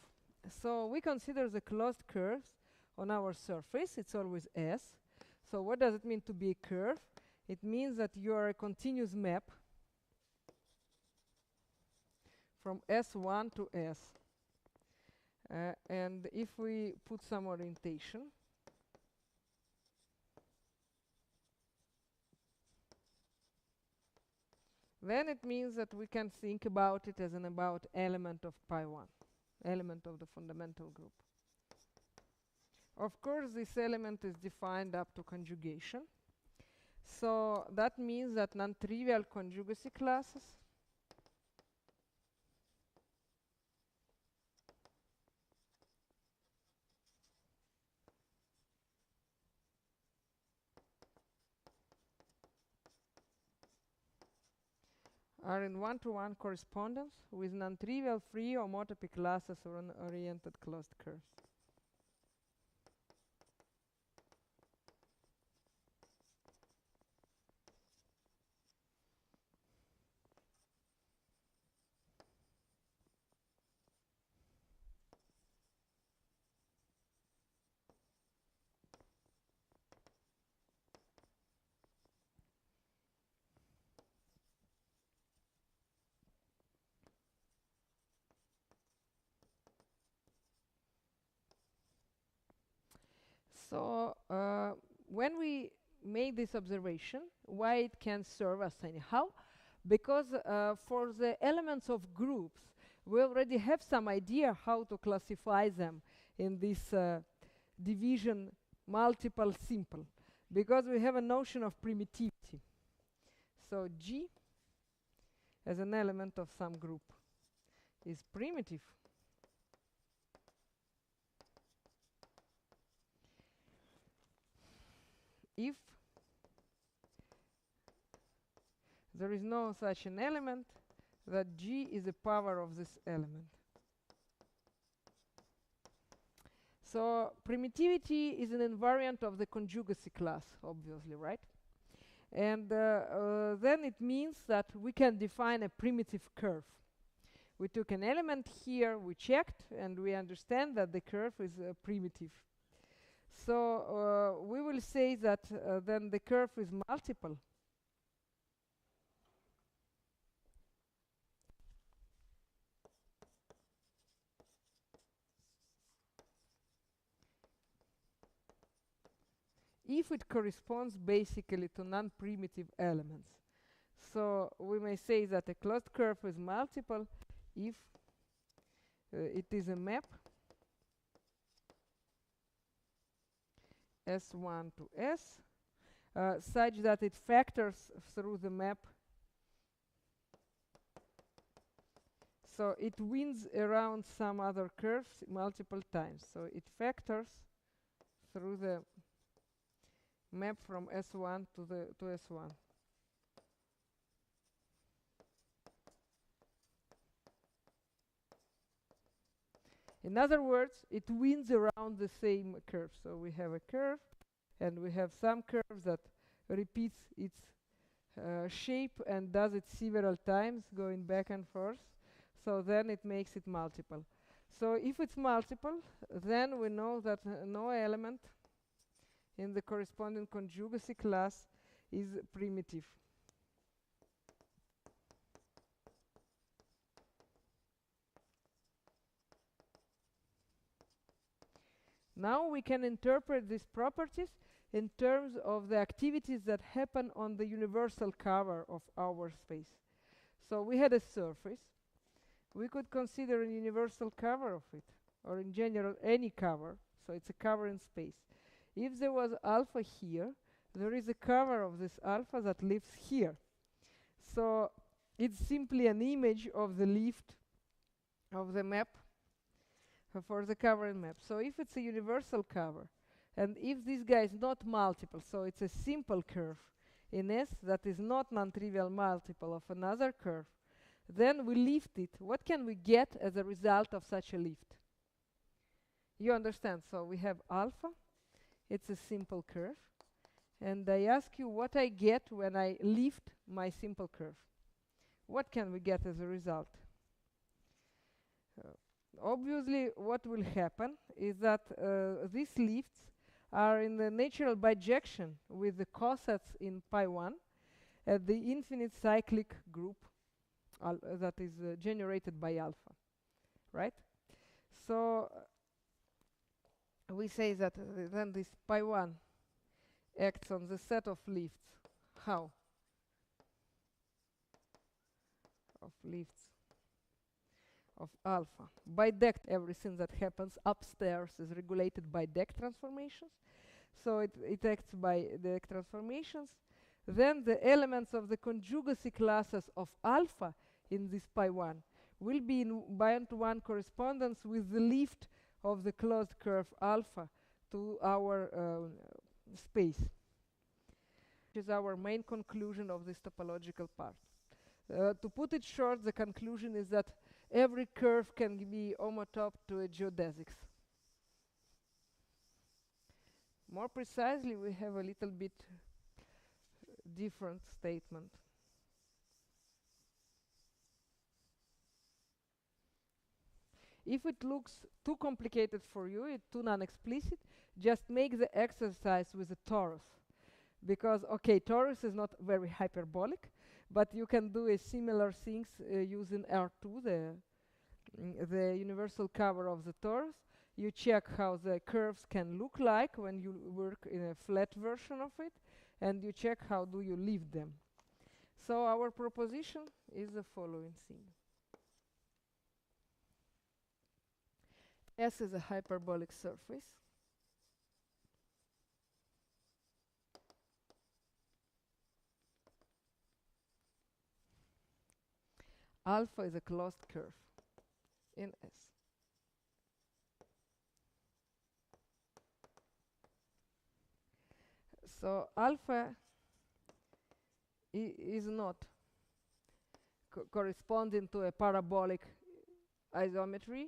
So we consider the closed curves on our surface. It's always S. So what does it mean to be a curve? It means that you are a continuous map from S1 to S. And if we put some orientation, then it means that we can think about it as an about element of pi1, element of the fundamental group. Of course, this element is defined up to conjugation. So that means that non-trivial conjugacy classes are in one-to-one correspondence with non-trivial free homotopy classes or oriented closed curves. So when we made this observation, why it can serve us anyhow? Because for the elements of groups, we already have some idea how to classify them in this division multiple simple, because we have a notion of primitivity. So G as an element of some group is primitive if there is no such an element, that G is a power of this element. So primitivity is an invariant of the conjugacy class, obviously, right? And then it means that we can define a primitive curve. We took an element here, we checked, and we understand that the curve is primitive. So we will say that then the curve is multiple. If it corresponds basically to non-primitive elements. So we may say that a closed curve is multiple if it is a map S1 to S such that it factors through the map. So it wins around some other curves multiple times. So it factors through the map from S1 to S1. In other words, it wins around the same curve. So we have a curve, and we have some curves that repeats its shape and does it several times, going back and forth. So then it makes it multiple. So if it's multiple, then we know that no element in the corresponding conjugacy class is primitive. Now we can interpret these properties in terms of the activities that happen on the universal cover of our space. So we had a surface. We could consider a universal cover of it, or in general any cover. So it's a cover in space. If there was alpha here, there is a cover of this alpha that lives here. So it's simply an image of the lift of the map for the cover and map. So if it's a universal cover, and if this guy is not multiple, so it's a simple curve in S that is not non-trivial multiple of another curve, then we lift it. What can we get as a result of such a lift? You understand? So we have alpha. It's a simple curve. And I ask you what I get when I lift my simple curve. What can we get as a result? Obviously, what will happen is that these lifts are in the natural bijection with the cosets in pi1 at the infinite cyclic group that is generated by alpha, right? So we say that then this pi1 acts on the set of lifts. How? Of lifts of alpha. By deck, everything that happens upstairs is regulated by deck transformations. So it acts by deck transformations. Then the elements of the conjugacy classes of alpha in this pi1 will be in one-to-one correspondence with the lift of the closed curve alpha to our space, which is our main conclusion of this topological part. To put it short, the conclusion is that every curve can be homotop to a geodesics. More precisely, we have a little bit different statement. If it looks too complicated for you, too non-explicit, just make the exercise with a torus. Because, okay, torus is not very hyperbolic, but you can do a similar things using R2, the universal cover of the torus. You check how the curves can look like when you work in a flat version of it, and you check how do you leave them. So our proposition is the following thing. S is a hyperbolic surface. Alpha is a closed curve in S. So alpha is not corresponding to a parabolic isometry.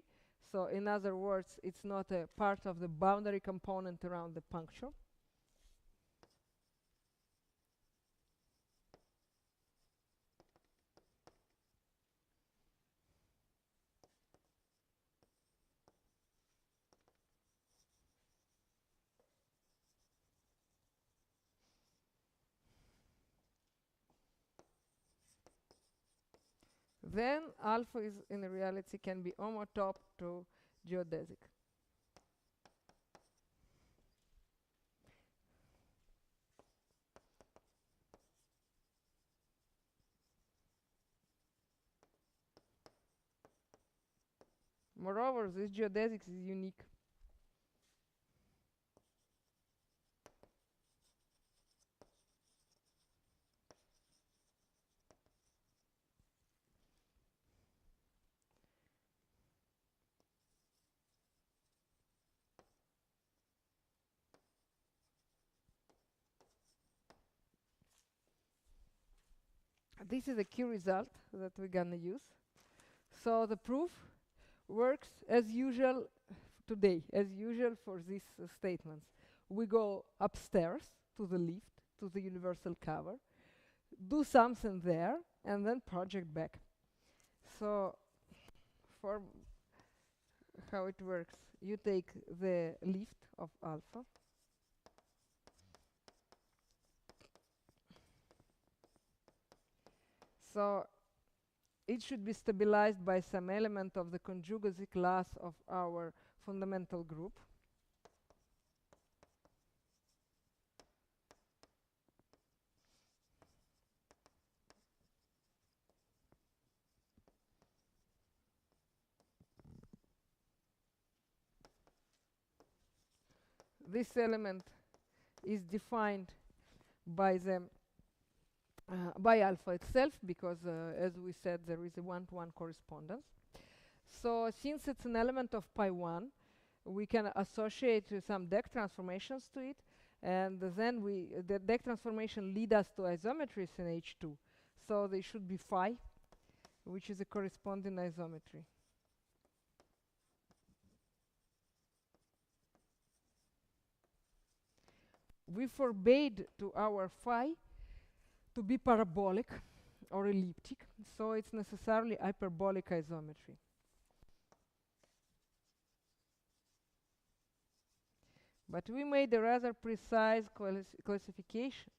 So in other words, it's not a part of the boundary component around the puncture. Then alpha is in reality can be homotop to geodesic. Moreover, this geodesic is unique. This is a key result that we're gonna use. So the proof works as usual today, as usual for these statements. We go upstairs to the lift, to the universal cover, do something there, and then project back. So for how it works, you take the lift of alpha, so it should be stabilized by some element of the conjugacy class of our fundamental group. This element is defined by the by alpha itself, because as we said, there is a one-to-one correspondence. So since it's an element of pi 1, we can associate some deck transformations to it, and then the deck transformation lead us to isometries in H2. So they should be phi, which is a corresponding isometry. We forbade to our phi to be parabolic or elliptic, so it's necessarily hyperbolic isometry. But we made a rather precise classification.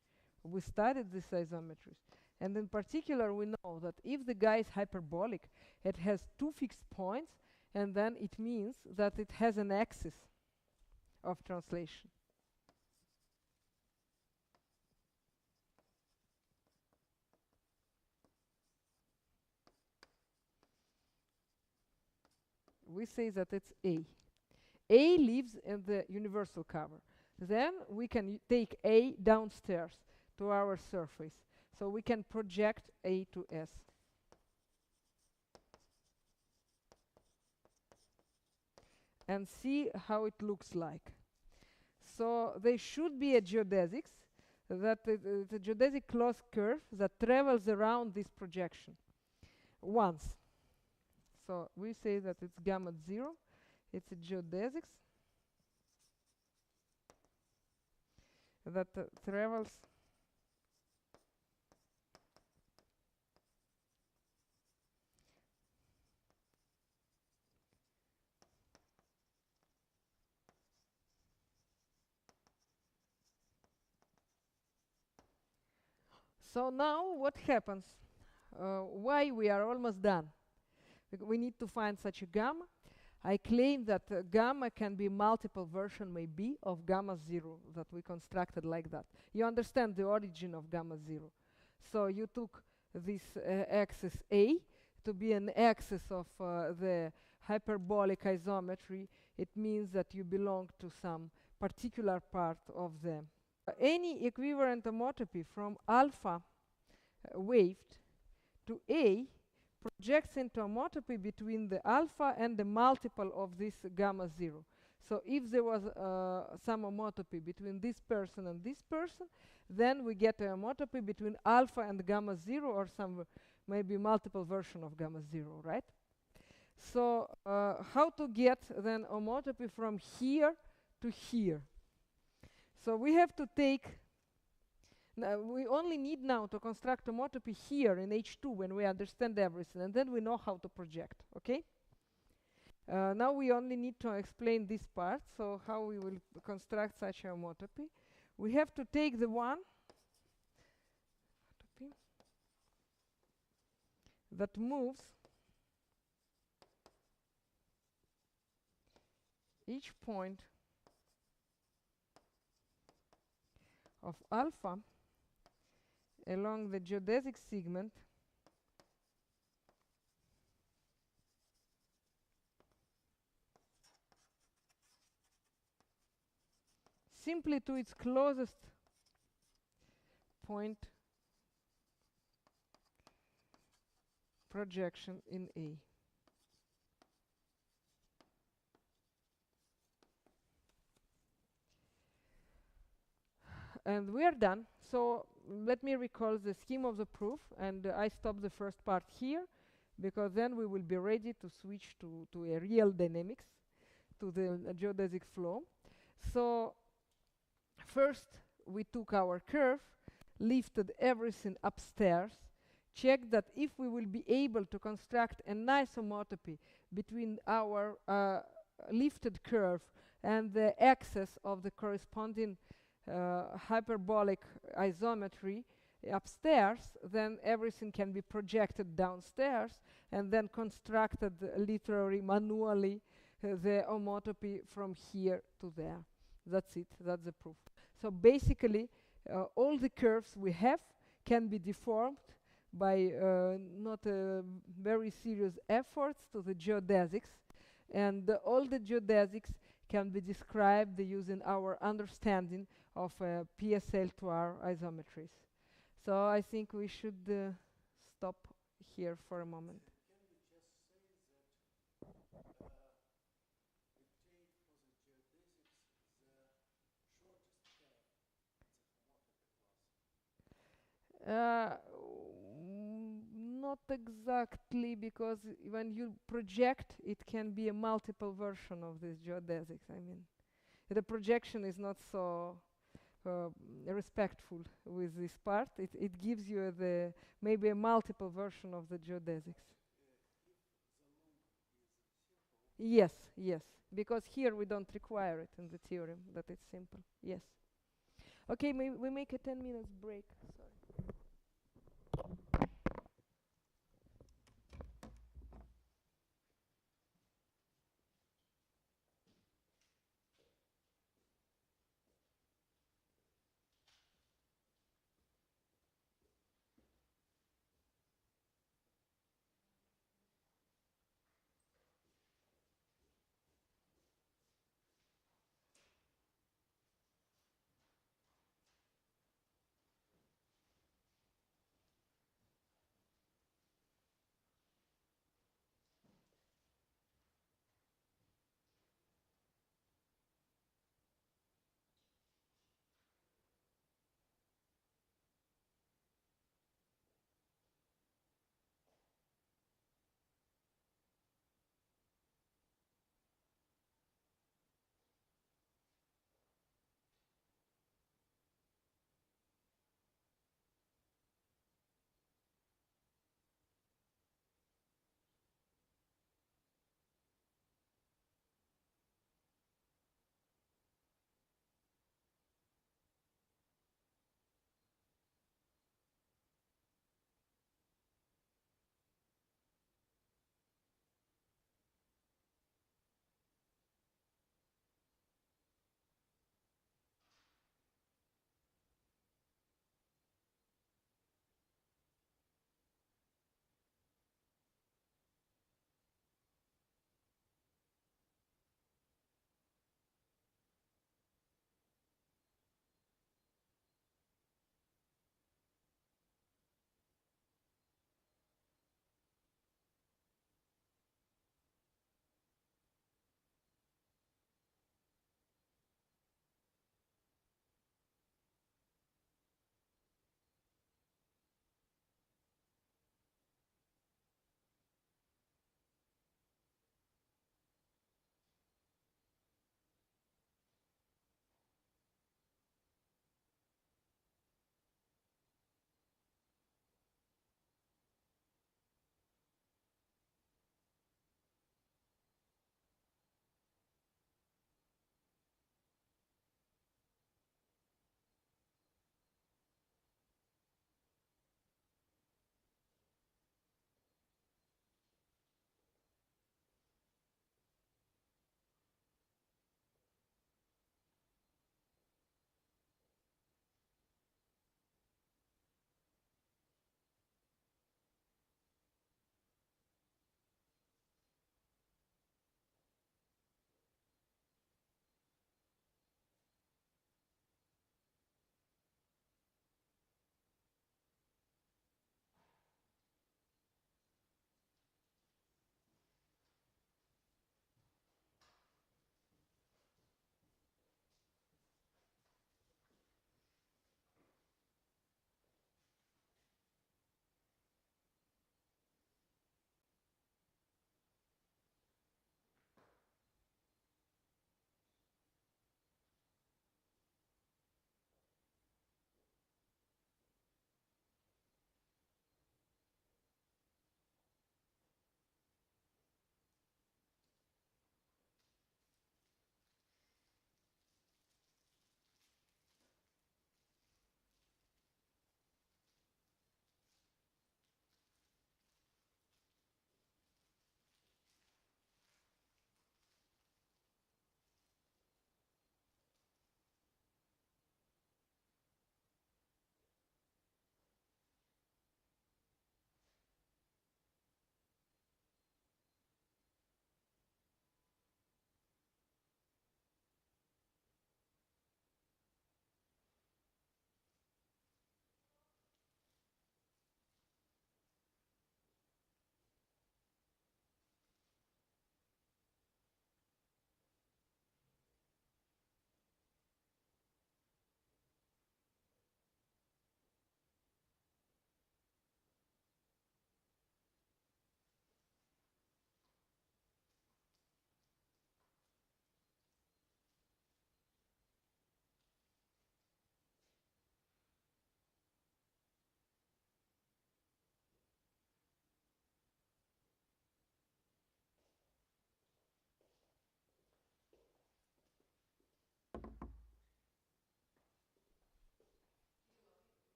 We studied these isometries. And in particular, we know that if the guy is hyperbolic, it has two fixed points, and then it means that it has an axis of translation. We say that it's A. A lives in the universal cover. Then we can take A downstairs to our surface. So we can project A to S. And see how it looks like. So there should be a geodesics, that the geodesic closed curve that travels around this projection once. So we say that it's gamma 0. It's a geodesics that travels So now what happens? Why we are almost done? We need to find such a gamma. I claim that gamma can be multiple version maybe of gamma 0 that we constructed like that. You understand the origin of gamma 0. So you took this axis A to be an axis of the hyperbolic isometry. It means that you belong to some particular part of the any equivalent homotopy from alpha waved to A projects into homotopy between the alpha and the multiple of this gamma 0. So if there was some homotopy between this person and this person, then we get a homotopy between alpha and gamma 0, or some maybe multiple version of gamma 0, right? So how to get then homotopy from here to here? So we have to take, we only need now to construct homotopy here in H2 when we understand everything, and then we know how to project, okay? Now we only need to explain this part, so how we will construct such a homotopy. We have to take the one that moves each point of alpha along the geodesic segment simply to its closest point projection in A. And we are done. So let me recall the scheme of the proof, and I stop the first part here, because then we will be ready to switch to a real dynamics, to the geodesic flow. So first we took our curve, lifted everything upstairs, checked that if we will be able to construct a nice homotopy between our lifted curve and the axis of the corresponding hyperbolic isometry upstairs, then everything can be projected downstairs and then constructed literally manually the homotopy from here to there. That's it. That's the proof. So basically all the curves we have can be deformed by not very serious efforts to the geodesics, and all the geodesics can be described using our understanding of PSL to R isometries. So I think we should stop here for a moment. Not exactly, because when you project, it can be a multiple version of this geodesics. I mean, the projection is not so respectful with this part. It gives you the maybe a multiple version of the geodesics. Yes, yes, because here we don't require it in the theorem that it's simple. Yes. Okay, we make a 10 minutes break. Sorry.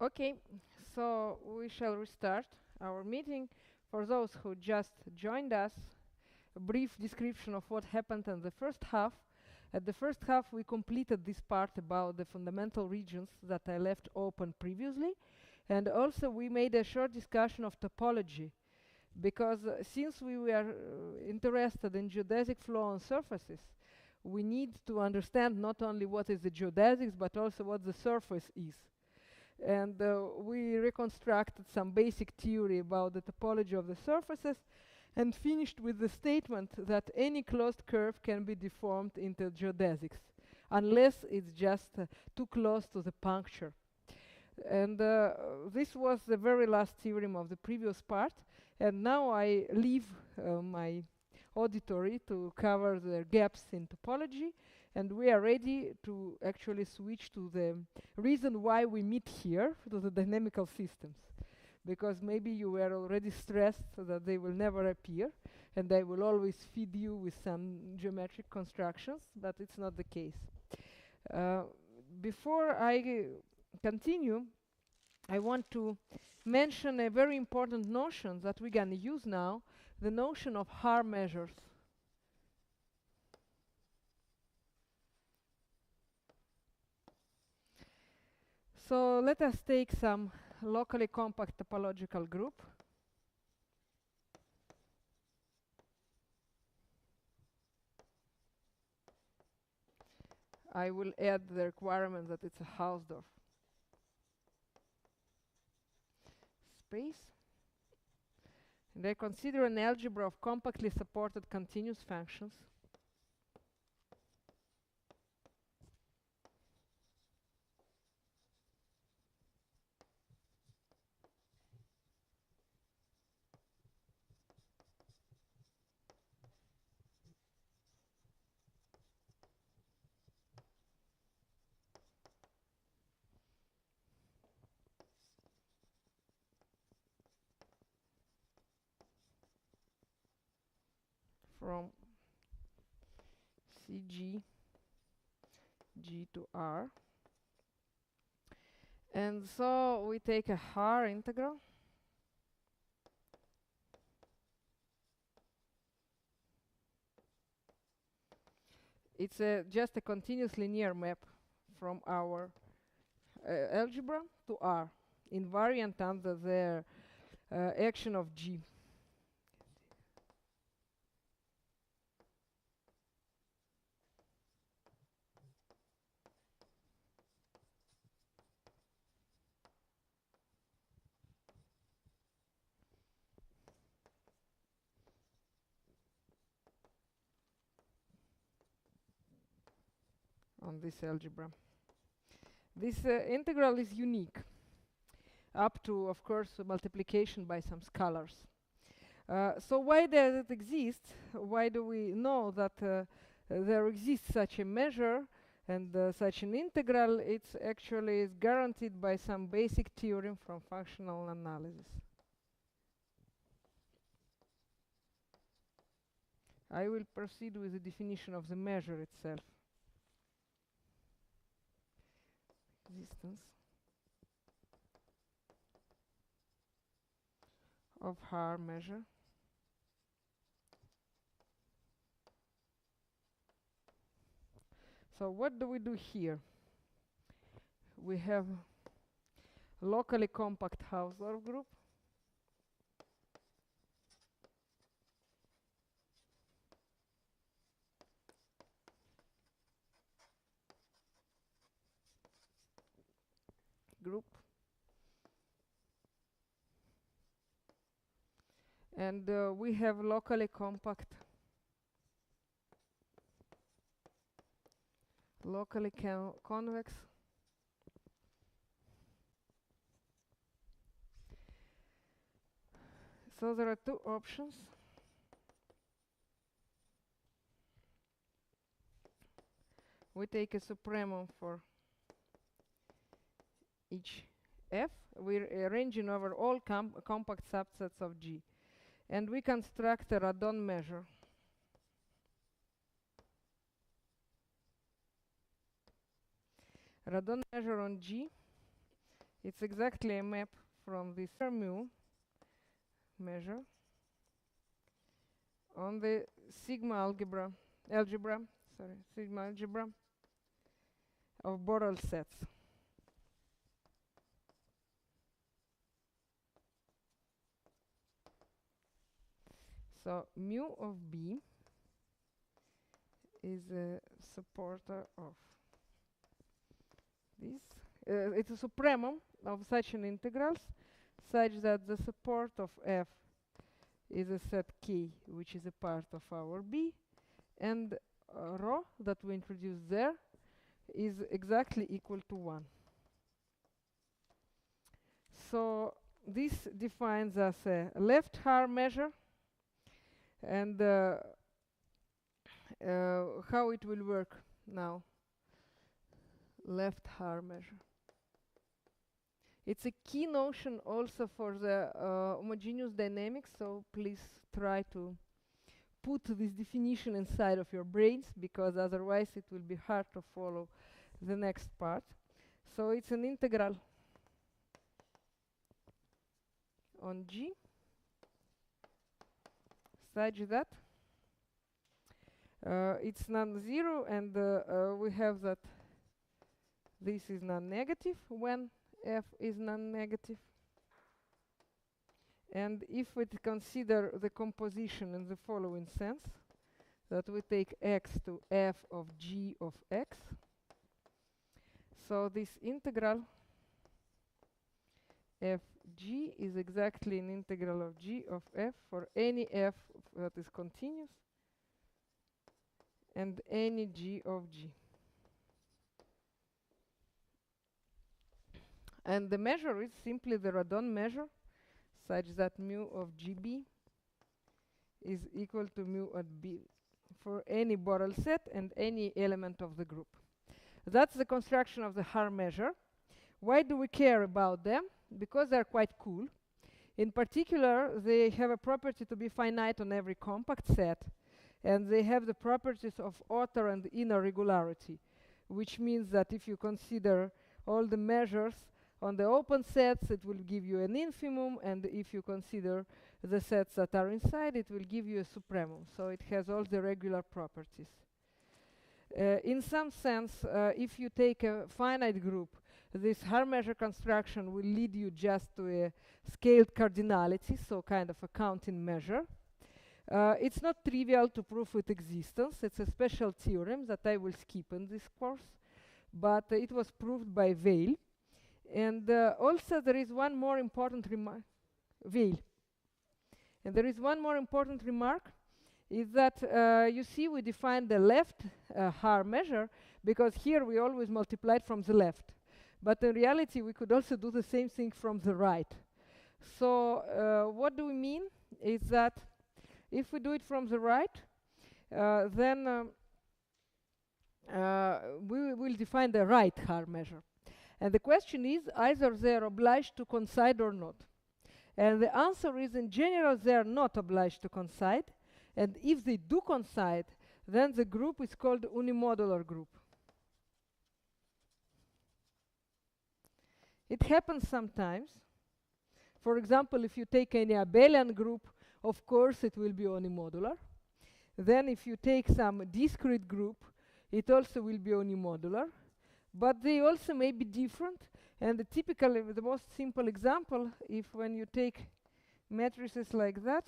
Okay, so we shall restart our meeting. For those who just joined us, a brief description of what happened in the first half. At the first half, we completed this part about the fundamental regions that I left open previously, and also we made a short discussion of topology, because since we were interested in geodesic flow on surfaces, we need to understand not only what is the geodesics, but also what the surface is. And we reconstructed some basic theory about the topology of the surfaces and finished with the statement that any closed curve can be deformed into geodesics, unless it's just too close to the puncture. And this was the very last theorem of the previous part. And now I leave my auditory to cover the gaps in topology, and we are ready to actually switch to the reason why we meet here, to the dynamical systems. Because maybe you were already stressed that they will never appear, and I will always feed you with some geometric constructions, but it's not the case. Before I continue, I want to mention a very important notion that we're going to use now, the notion of Haar measures. So let us take some locally compact topological group. I will add the requirement that it's a Hausdorff space. And I consider an algebra of compactly supported continuous functions from CG G to R. And so we take a Haar integral. It's just a continuous linear map from our algebra to R, invariant under the action of G. On this algebra. This integral is unique, up to, of course, multiplication by some scalars. So why does it exist? Why do we know that there exists such a measure and such an integral? It's actually is guaranteed by some basic theorem from functional analysis. I will proceed with the definition of the measure itself. Existence of Haar measure So what do we do here? We have locally compact Hausdorff group. And we have locally compact, locally convex So there are two options. We take a supremum for each f. We're arranging over all compact subsets of G. And we construct a radon measure. Radon measure on G It's exactly a map from this mu measure on the sigma algebra of Borel sets. So mu of B is a supporter of this. It's a supremum of such an integrals such that the support of f is a set K, which is a part of our B, and rho that we introduced there is exactly equal to 1. So this defines as a left Haar measure, and how it will work now. Left Haar measure. It's a key notion also for the homogeneous dynamics, so please try to put this definition inside of your brains, because otherwise it will be hard to follow the next part. So it's an integral on G such that it's non-zero, and we have that this is non-negative when f is non-negative. And if we consider the composition in the following sense, that we take x to f of g of x, so this integral fg is exactly an integral of g of f for any f that is continuous and any g of g. And the measure is simply the Radon measure, such that mu of GB is equal to mu at B for any Borel set and any element of the group. That's the construction of the Haar measure. Why do we care about them? Because they're quite cool. In particular, they have a property to be finite on every compact set, and they have the properties of outer and inner regularity, which means that if you consider all the measures on the open sets, it will give you an infimum, and if you consider the sets that are inside, it will give you a supremum. So it has all the regular properties. In some sense, if you take a finite group, this Haar measure construction will lead you just to a scaled cardinality, so kind of a counting measure. It's not trivial to prove its existence. It's a special theorem that I will skip in this course, but it was proved by Weil. And also there is one more important remark, Weil. And there is one more important remark, is that you see we define the left Haar measure because here we always multiplied from the left. But in reality we could also do the same thing from the right. So what do we mean is that if we do it from the right, then we will define the right Haar measure. And the question is, either they are obliged to coincide or not. And the answer is, in general, they are not obliged to coincide. And if they do coincide, then the group is called unimodular group. It happens sometimes. For example, if you take any abelian group, of course it will be unimodular. Then if you take some discrete group, it also will be unimodular. But they also may be different, and the most simple example, if when you take matrices like that,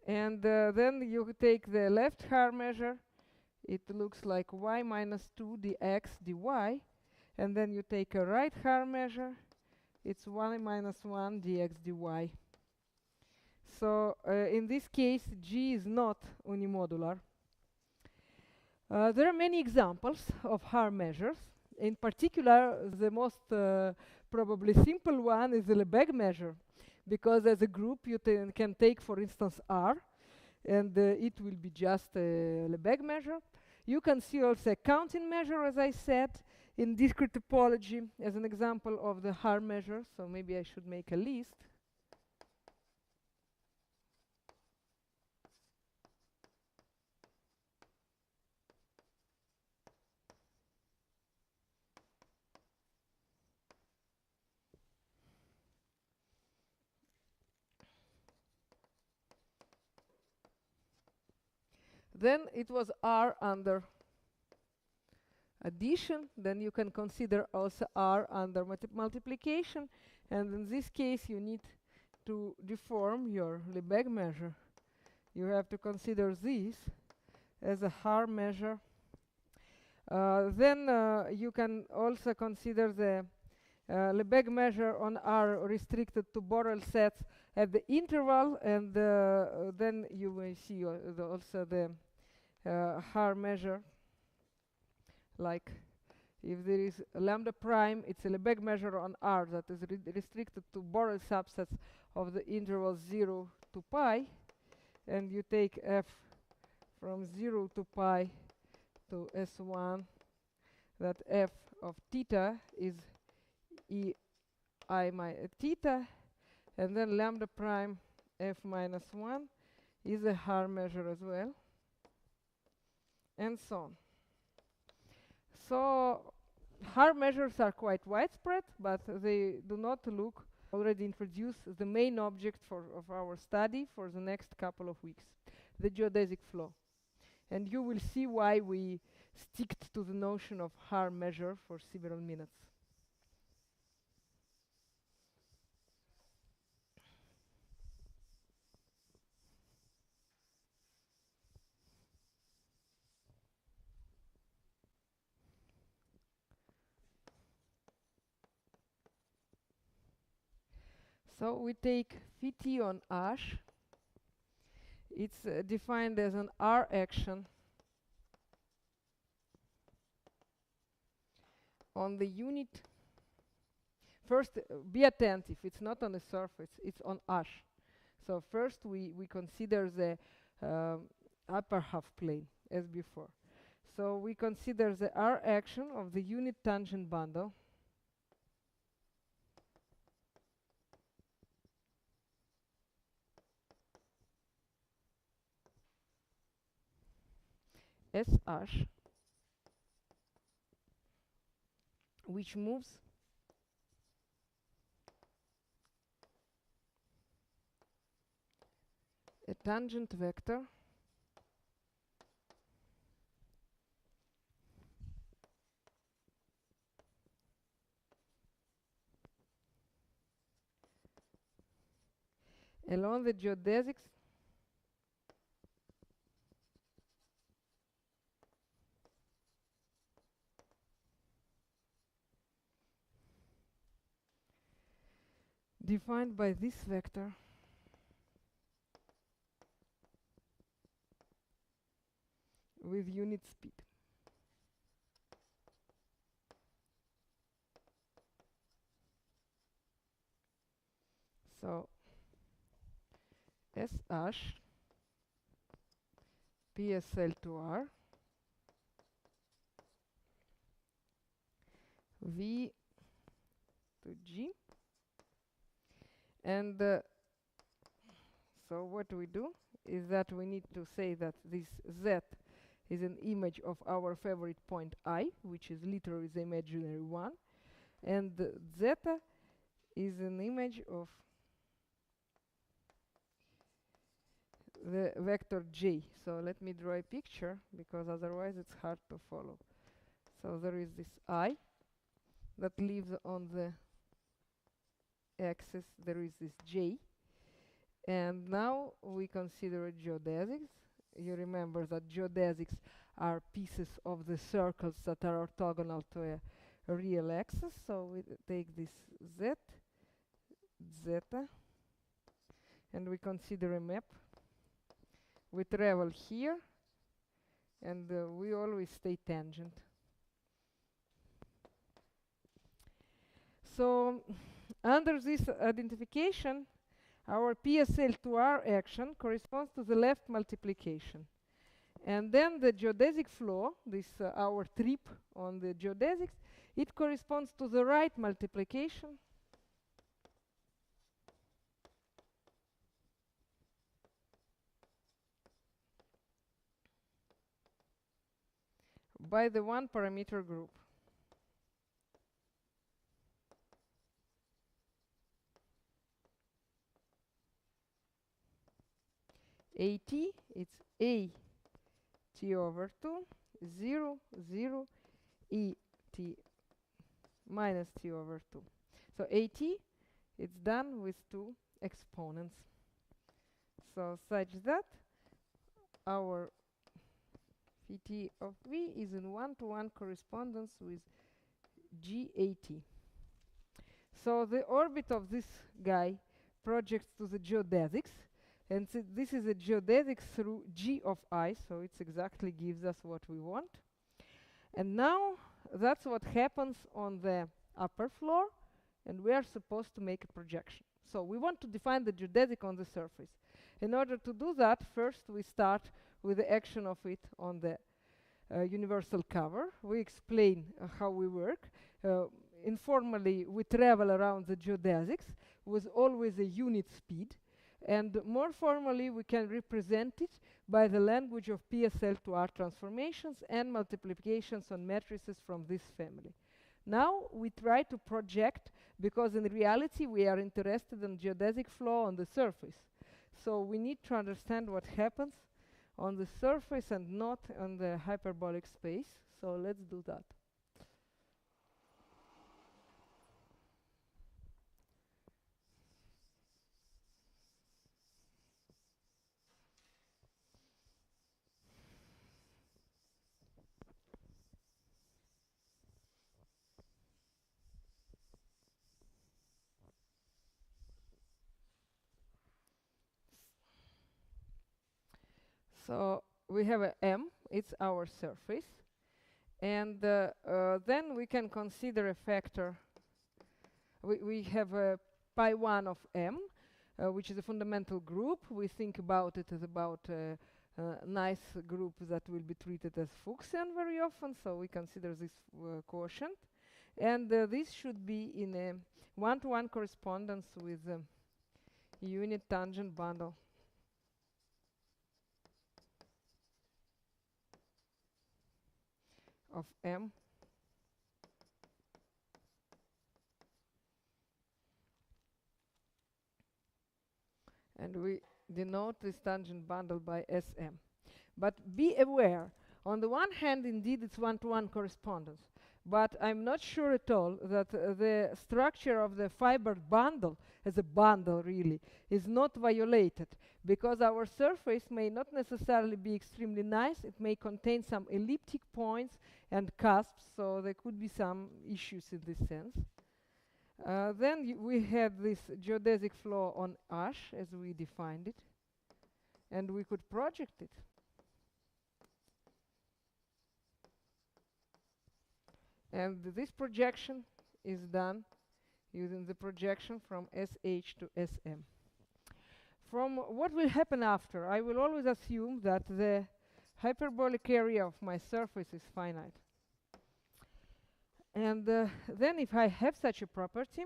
and then you take the left Haar measure, it looks like y minus 2 dx dy, and then you take a right Haar measure, it's y minus 1 dx dy. So in this case, G is not unimodular. There are many examples of Haar measures. In particular, the most probably simple one is the Lebesgue measure, because as a group you can take, for instance, R, and it will be just a Lebesgue measure. You can see also a counting measure, as I said, in discrete topology as an example of the Haar measure. So maybe I should make a list. Then it was R under addition. Then you can consider also R under multiplication. And in this case, you need to deform your Lebesgue measure. You have to consider this as a R measure. Then you can also consider the Lebesgue measure on R restricted to Borel sets at the interval, and then you will see also the R measure, like if there is a lambda prime, it's a Lebesgue measure on R that is restricted to Borel subsets of the interval 0 to pi, and you take f from 0 to pi to S1, that f of theta is e I theta, and then lambda prime f minus 1 is a R measure as well, and so on. So R measures are quite widespread, but they do not look already introduced the main object of our study for the next couple of weeks, the geodesic flow. And you will see why we stick to the notion of R measure for several minutes. So we take Phi on H. It's defined as an R action on the unit. First, be attentive, it's not on the surface, it's on H. So first we consider the upper half plane as before. So we consider the R action of the unit tangent bundle SH, which moves a tangent vector along the geodesics defined by this vector with unit speed. So SH PSL to R V to G, and so what we do is that we need to say that this Z is an image of our favorite point I, which is literally the imaginary one, and zeta is an image of the vector J. So let me draw a picture, because otherwise it's hard to follow. So there is this I that lives on the axis, there is this J, and now we consider geodesics. You remember that geodesics are pieces of the circles that are orthogonal to a real axis. So we take this Z, zeta, and we consider a map. We travel here, and we always stay tangent. So under this identification, our PSL to R action corresponds to the left multiplication. And then the geodesic flow, this our trip on the geodesics, it corresponds to the right multiplication by the one parameter group. AT, it's A t over 2, 0, 0, e t minus t over 2. So at, it's done with two exponents. So such that our Vt of v is in one-to-one correspondence with GAT. So the orbit of this guy projects to the geodesics, and this is a geodesic through G of I, so it exactly gives us what we want. And now that's what happens on the upper floor, and we are supposed to make a projection. So we want to define the geodesic on the surface. In order to do that, first we start with the action of it on the universal cover. We explain how we work. Informally, we travel around the geodesics with always a unit speed. And more formally, we can represent it by the language of PSL to R transformations and multiplications on matrices from this family. Now we try to project, because in reality we are interested in geodesic flow on the surface. So we need to understand what happens on the surface and not on the hyperbolic space. So let's do that. So we have a M, it's our surface. And then we can consider a factor. We have a pi 1 of M, which is a fundamental group. We think about it as about a nice group that will be treated as Fuchsian very often, so we consider this quotient. And this should be in a one-to-one correspondence with unit tangent bundle of M. And we denote this tangent bundle by SM. But be aware, on the one hand, indeed, it's one-to-one correspondence. But I'm not sure at all that the structure of the fiber bundle, as a bundle really, is not violated. Because our surface may not necessarily be extremely nice. It may contain some elliptic points and cusps, so there could be some issues in this sense. Then we have this geodesic flow on Ash, as we defined it, and we could project it. And this projection is done using the projection from SH to SM. From what will happen after, I will always assume that the hyperbolic area of my surface is finite. And then if I have such a property,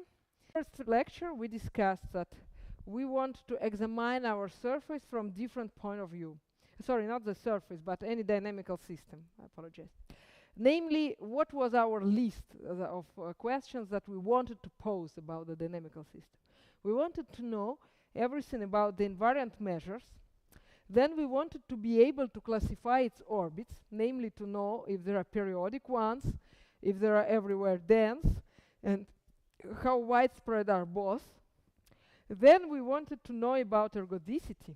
first lecture we discussed that we want to examine our surface from different point of view. Sorry, not the surface, but any dynamical system. I apologize. Namely, what was our list of questions that we wanted to pose about the dynamical system? We wanted to know everything about the invariant measures. Then we wanted to be able to classify its orbits, namely to know if there are periodic ones, if they are everywhere dense, and how widespread are both. Then we wanted to know about ergodicity.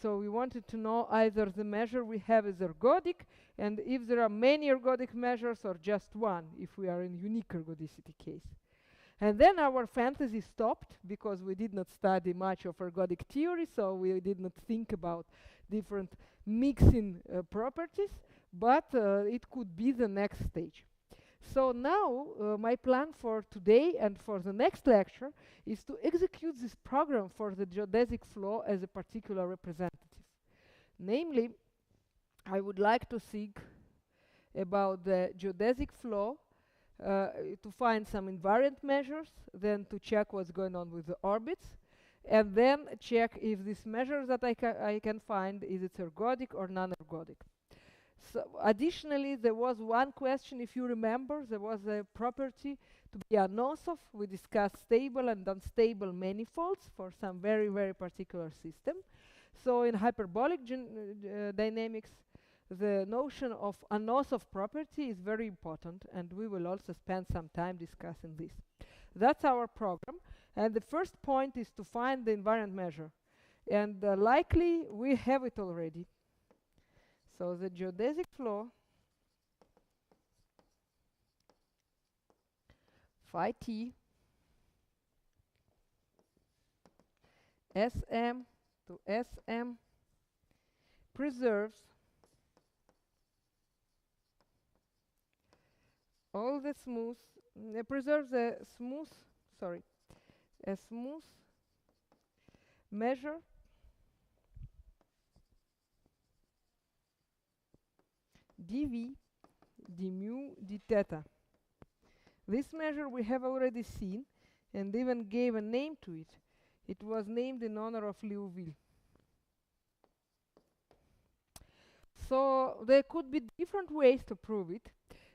So we wanted to know either the measure we have is ergodic, and if there are many ergodic measures, or just one, if we are in unique ergodicity case. And then our fantasy stopped, because we did not study much of ergodic theory, so we did not think about different mixing properties, but it could be the next stage. So now my plan for today and for the next lecture is to execute this program for the geodesic flow as a particular representative. Namely, I would like to think about the geodesic flow, to find some invariant measures, then to check what's going on with the orbits, and then check if this measure that I can find, is it ergodic or non-ergodic. So additionally, there was one question, if you remember, there was a property to be Anosov. We discussed stable and unstable manifolds for some very, very particular system. So in hyperbolic dynamics, the notion of Anosov property is very important, and we will also spend some time discussing this. That's our program, and the first point is to find the invariant measure, and likely we have it already. So the geodesic flow phi t Sm to Sm preserves all the smooth, preserves a smooth measure dv d mu d theta. This measure we have already seen and even gave a name to it. It was named in honor of Liouville. So there could be different ways to prove it,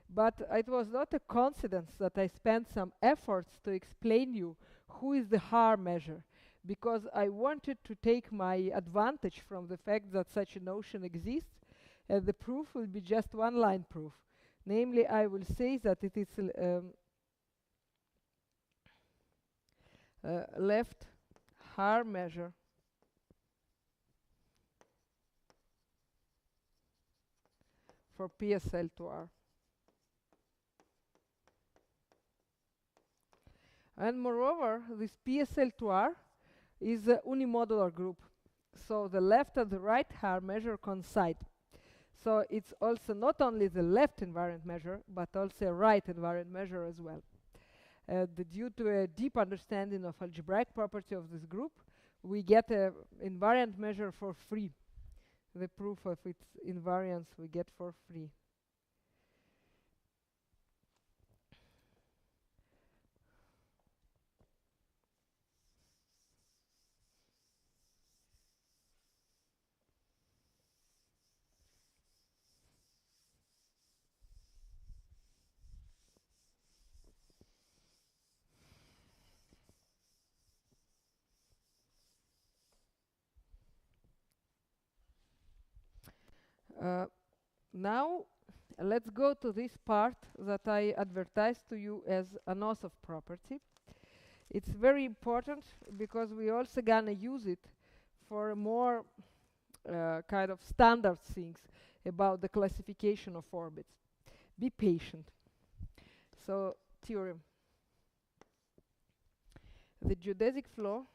but it was not a coincidence that I spent some efforts to explain you who is the Haar measure, because I wanted to take my advantage from the fact that such a notion exists, and the proof will be just one-line proof. Namely, I will say that it is left Haar measure for PSL to R. And moreover, this PSL to R is a unimodular group. So the left and the right Haar measure coincide. So it's also not only the left invariant measure, but also a right invariant measure as well. Due to a deep understanding of algebraic property of this group, we get an invariant measure for free. The proof of its invariance we get for free. Now, let's go to this part that I advertised to you as Anosov property. It's very important because we also gonna use it for more kind of standard things about the classification of orbits. Be patient. So, theorem. The geodesic flow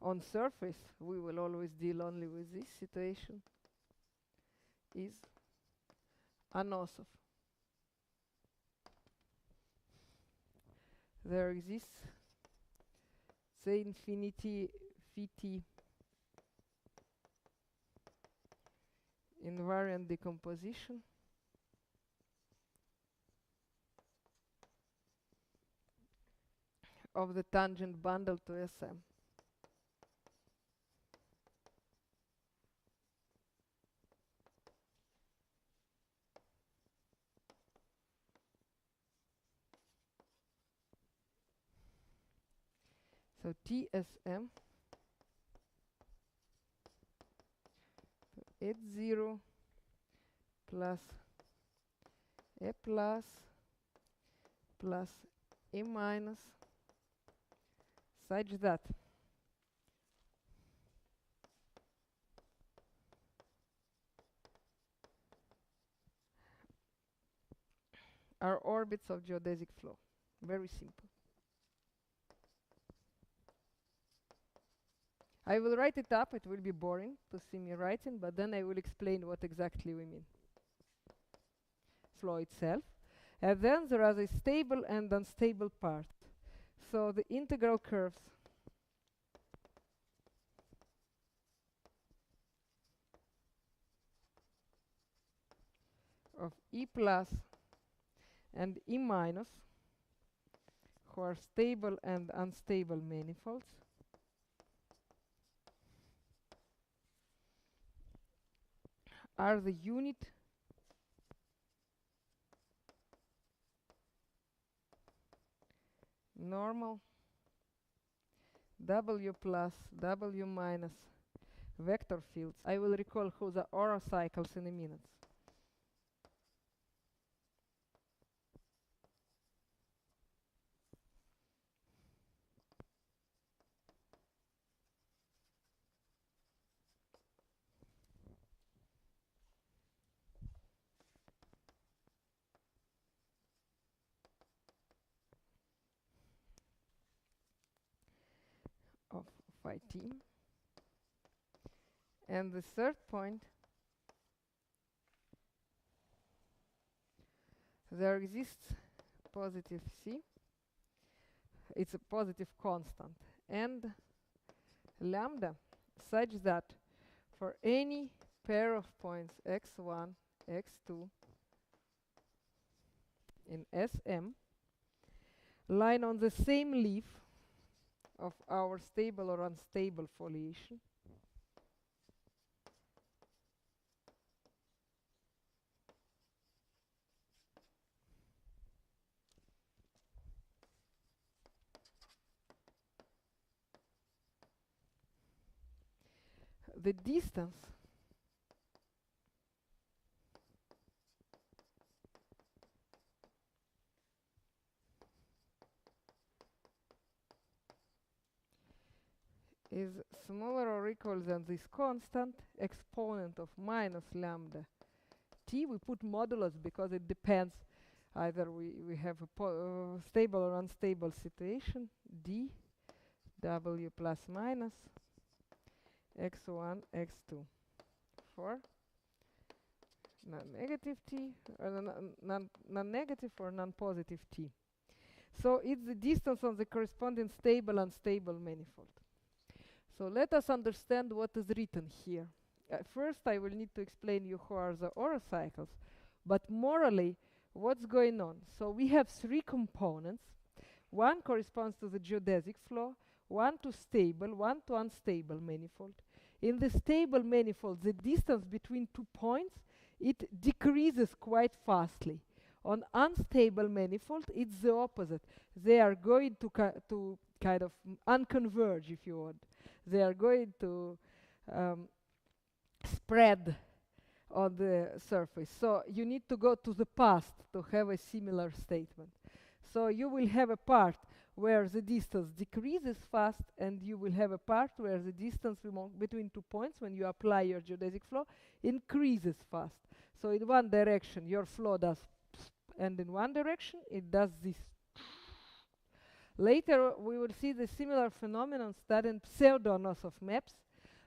on surface, we will always deal only with this situation, is Anosov. There exists the infinity phi t invariant decomposition of the tangent bundle to Sm. So TSM H0 plus A plus plus A minus such that are orbits of geodesic flow. Very simple. I will write it up. It will be boring to see me writing, but then I will explain what exactly we mean. Flow itself. And then there are the stable and unstable part. So the integral curves of E plus and E minus, who are stable and unstable manifolds, are the unit normal W plus W minus vector fields. I will recall who the aura cycles in a minute. Of phi t. And the third point, there exists positive c. It's a positive constant. And lambda such that for any pair of points x1, x2 in Sm lying on the same leaf of our stable or unstable foliation, the distance is smaller or equal than this constant exponent of minus lambda t. We put modulus because it depends, either we have a stable or unstable situation, d w plus minus x1, x2 for non-negative t, non-negative or non-positive t. So it's the distance on the corresponding stable unstable manifold. So let us understand what is written here. First, I will need to explain you who are the aura cycles, but morally, what's going on? So we have three components. One corresponds to the geodesic flow, one to stable, one to unstable manifold. In the stable manifold, the distance between 2 points, it decreases quite fastly. On unstable manifold, it's the opposite. They are going to kind of unconverge, if you want. They are going to spread on the surface. So you need to go to the past to have a similar statement. So you will have a part where the distance decreases fast, and you will have a part where the distance between 2 points, when you apply your geodesic flow, increases fast. So in one direction your flow does, and in one direction it does this. Later we will see the similar phenomenon studying pseudo-NOS of maps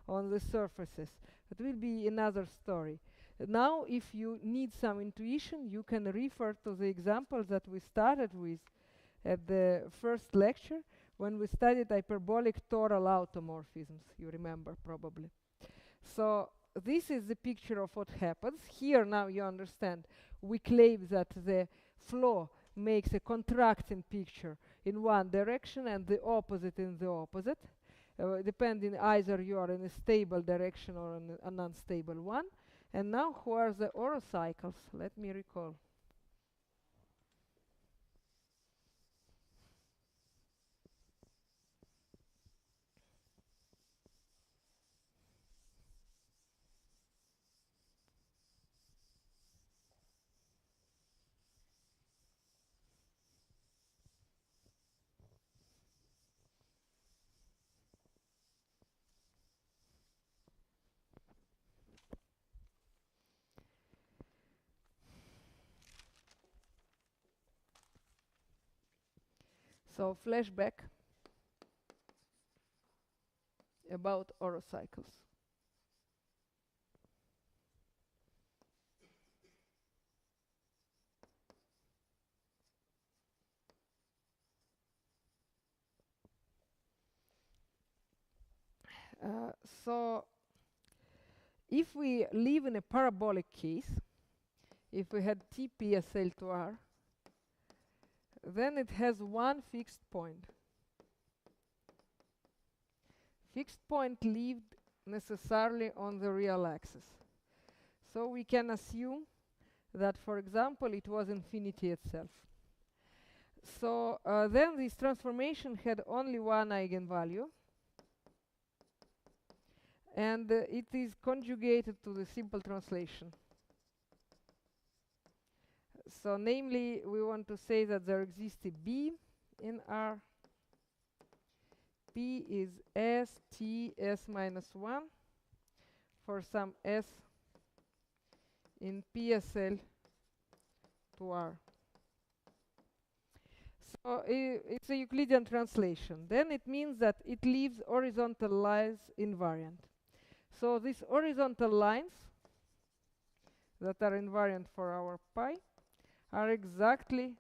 on the surfaces. It will be another story. Now, if you need some intuition, you can refer to the examples that we started with at the first lecture when we studied hyperbolic toral automorphisms. You remember probably. So this is the picture of what happens. Here now you understand we claim that the flow makes a contracting picture in one direction and the opposite in the opposite, depending either you are in a stable direction or in an unstable one. And now who are the aura cycles? Let me recall. So flashback about aura cycles. So if we live in a parabolic case, if we had TPSL to R, then it has one fixed point. Fixed point lived necessarily on the real axis. So we can assume that, for example, it was infinity itself. So then this transformation had only one eigenvalue, and it is conjugated to the simple translation. So namely, we want to say that there exists a B in R. P is S T S minus 1 for some S in PSL to R. So it's a Euclidean translation. Then it means that it leaves horizontal lines invariant. So these horizontal lines that are invariant for our pi are exactly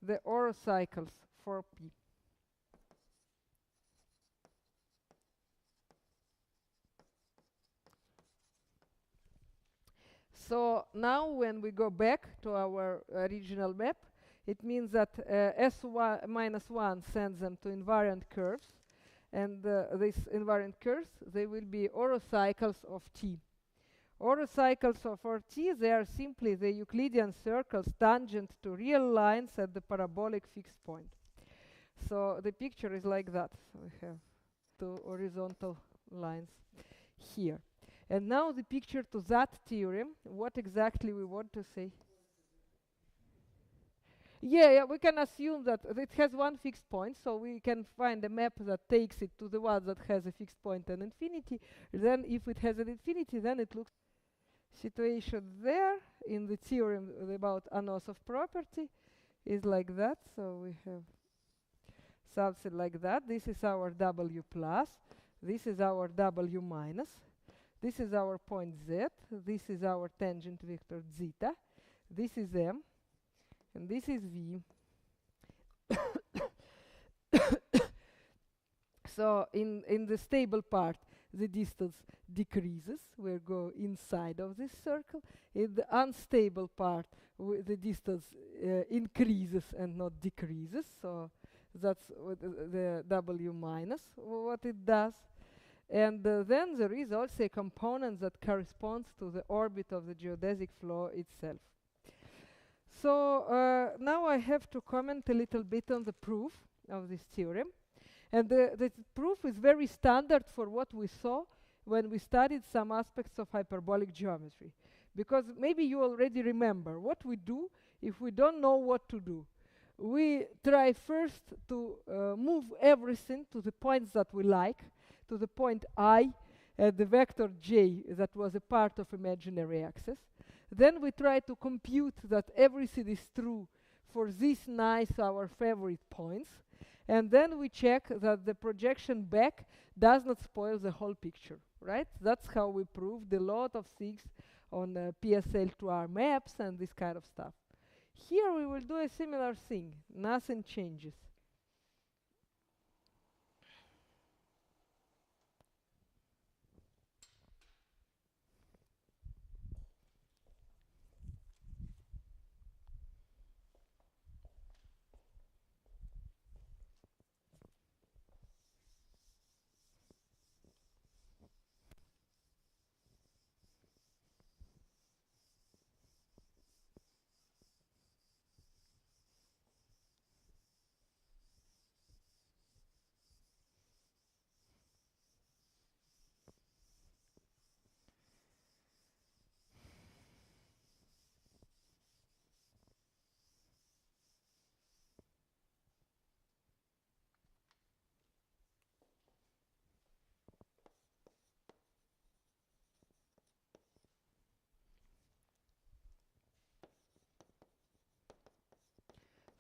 the orocycles for P. So now when we go back to our original map, it means that S1 minus 1 sends them to invariant curves, and these invariant curves, they will be orocycles of T. Orocycles of T, they are simply the Euclidean circles tangent to real lines at the parabolic fixed point. So the picture is like that. We have two horizontal lines here. And now the picture to that theorem, what exactly we want to say. Yeah, we can assume that it has one fixed point, so we can find a map that takes it to the one that has a fixed point and infinity. Then if it has an infinity, then it looks situation there in the theorem about Anosov property is like that. So we have something like that. This is our W plus. This is our W minus. This is our point Z. This is our tangent vector zeta. This is M. And this is V. So in the stable part, the distance decreases. We go inside of this circle. In the unstable part, the distance increases and not decreases. So that's what the W minus what it does. And then there is also a component that corresponds to the orbit of the geodesic flow itself. So now I have to comment a little bit on the proof of this theorem. And the proof is very standard for what we saw when we studied some aspects of hyperbolic geometry. Because maybe you already remember what we do if we don't know what to do. We try first to move everything to the points that we like, to the point I, the vector j that was a part of imaginary axis. Then we try to compute that everything is true for these nice, our favorite points. And then we check that the projection back does not spoil the whole picture, right? That's how we proved a lot of things on PSL to R maps and this kind of stuff. Here we will do a similar thing. Nothing changes.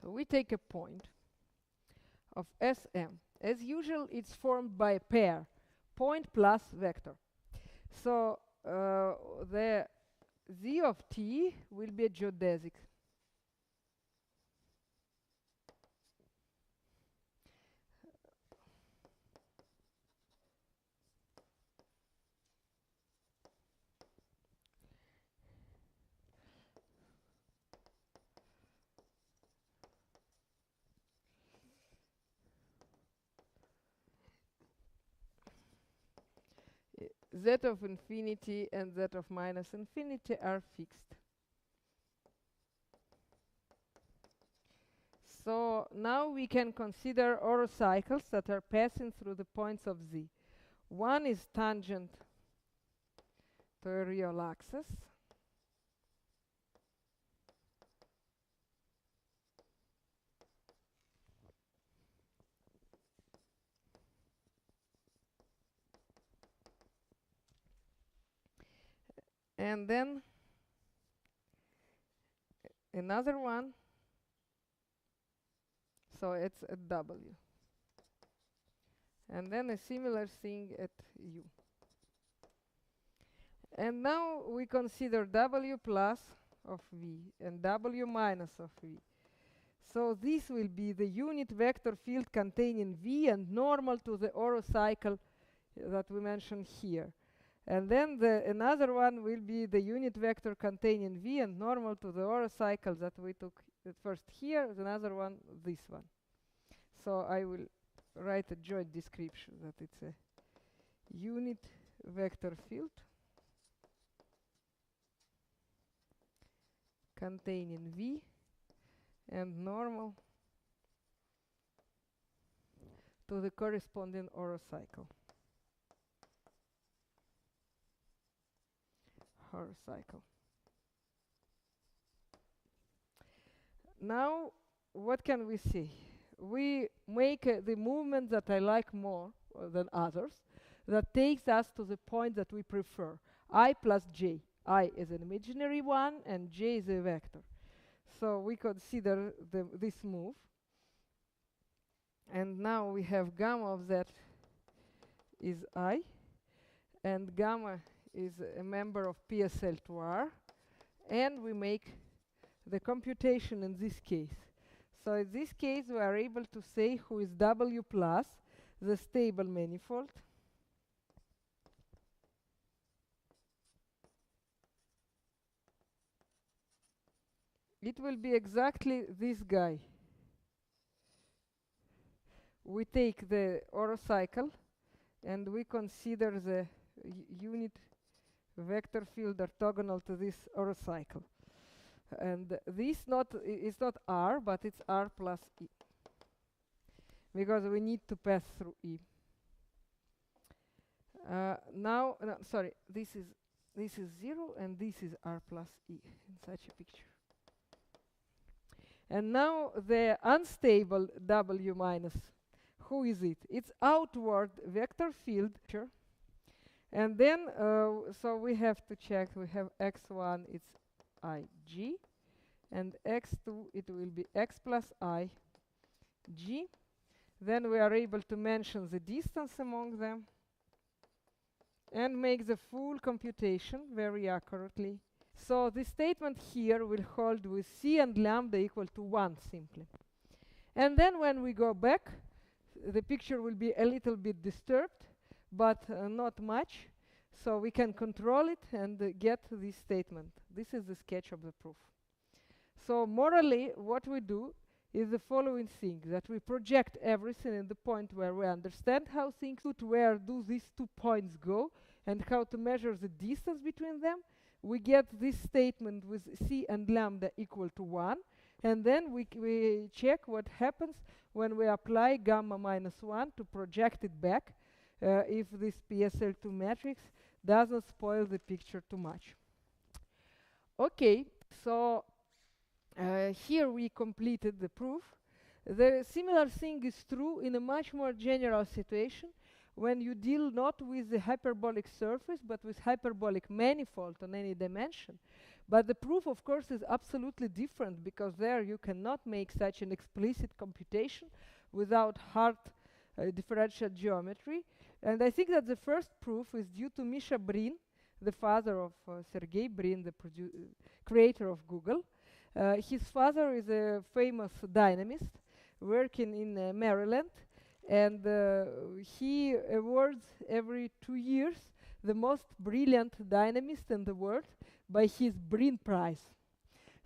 So we take a point of Sm. As usual, it's formed by a pair, point plus vector. So the Z of t will be a geodesic. Z of infinity and Z of minus infinity are fixed. So now we can consider orocycles that are passing through the points of Z. One is tangent to a real axis. And then another one, so it's at W. And then a similar thing at U. And now we consider W plus of V and W minus of V. So this will be the unit vector field containing V and normal to the orocycle that we mentioned here. And then another one will be the unit vector containing V and normal to the orocycle that we took at first here, another one, this one. So I will write a joint description that it's a unit vector field containing V and normal to the corresponding orocycle. Now, what can we see? We make the movement that I like more than others, that takes us to the point that we prefer, I plus j. I is an imaginary one, and j is a vector. So we consider this move. And now we have gamma of that is I, and gamma is a member of PSL2R, and we make the computation in this case. So in this case, we are able to say who is W plus the stable manifold. It will be exactly this guy. We take the orocycle, and we consider the unit vector field orthogonal to this orocycle. And this is not R, but it's R plus E, because we need to pass through E. Now, no, sorry, this is 0, and this is R plus E in such a picture. And now the unstable W minus, who is it? It's outward vector field. And then, so we have to check, we have x1, it's IG, and x2, it will be x plus I, G. Then we are able to mention the distance among them and make the full computation very accurately. So this statement here will hold with C and lambda equal to 1 simply. And then when we go back, the picture will be a little bit disturbed, but not much. So we can control it and get this statement. This is the sketch of the proof. So morally, what we do is the following thing, that we project everything in the point where we understand how things would, where do these 2 points go, and how to measure the distance between them. We get this statement with C and lambda equal to 1, and then we check what happens when we apply gamma minus 1 to project it back, if this PSL2 matrix doesn't spoil the picture too much. Okay, so here we completed the proof. The similar thing is true in a much more general situation when you deal not with the hyperbolic surface, but with hyperbolic manifold on any dimension. But the proof, of course, is absolutely different, because there you cannot make such an explicit computation without hard differential geometry. And I think that the first proof is due to Misha Brin, the father of Sergey Brin, the creator of Google. His father is a famous dynamist working in Maryland, and he awards every 2 years the most brilliant dynamist in the world by his Brin Prize.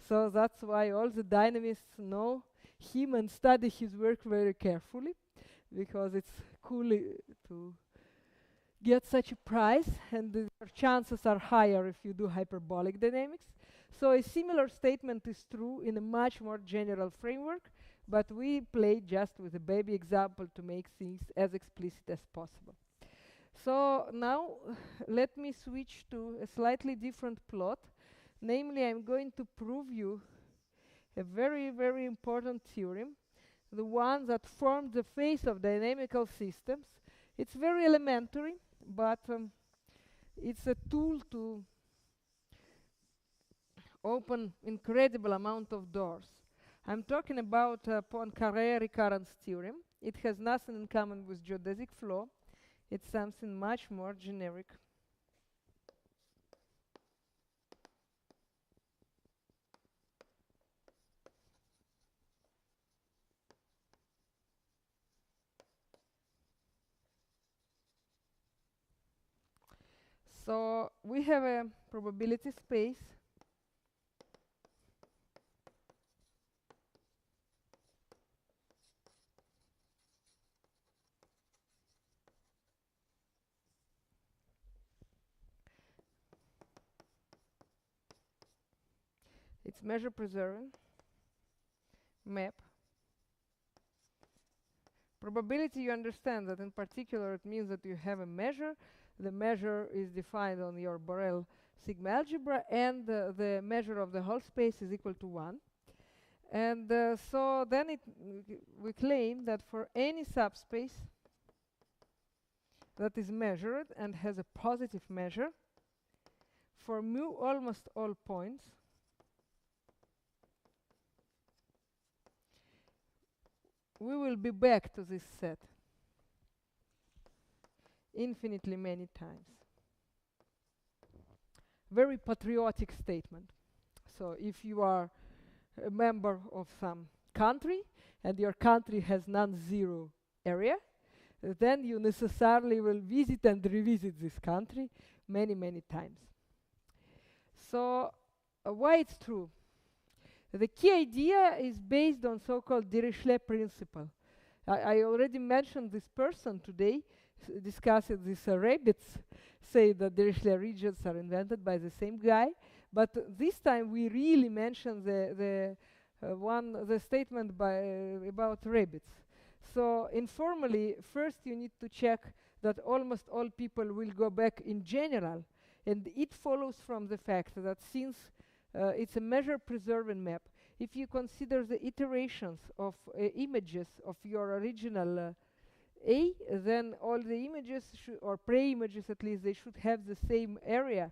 So that's why all the dynamists know him and study his work very carefully, because it's cool to get such a prize, and the chances are higher if you do hyperbolic dynamics. So a similar statement is true in a much more general framework, but we played just with a baby example to make things as explicit as possible. So now let me switch to a slightly different plot. Namely, I'm going to prove you a very, very important theorem, the one that formed the face of dynamical systems. It's very elementary, but it's a tool to open incredible amount of doors. I'm talking about Poincaré recurrence theorem. It has nothing in common with geodesic flow. It's something much more generic. So we have a probability space it's measure preserving map. Probability, you understand that in particular it means that you have a measure. The measure is defined on your Borel sigma algebra, and the measure of the whole space is equal to 1. And so then we claim that for any subspace that is measured and has a positive measure, for mu almost all points, we will be back to this set infinitely many times. Very patriotic statement. So if you are a member of some country and your country has non-zero area, then you necessarily will visit and revisit this country many, many times. So why it's true? The key idea is based on so-called Dirichlet principle. I already mentioned this person today, discussing these rabbits, say that Dirichlet regions are invented by the same guy, but this time we really mention the statement about rabbits. So informally, first you need to check that almost all people will go back in general, and it follows from the fact that since it's a measure preserving map, if you consider the iterations of images of your original A, then all the images, or pre-images at least, they should have the same area.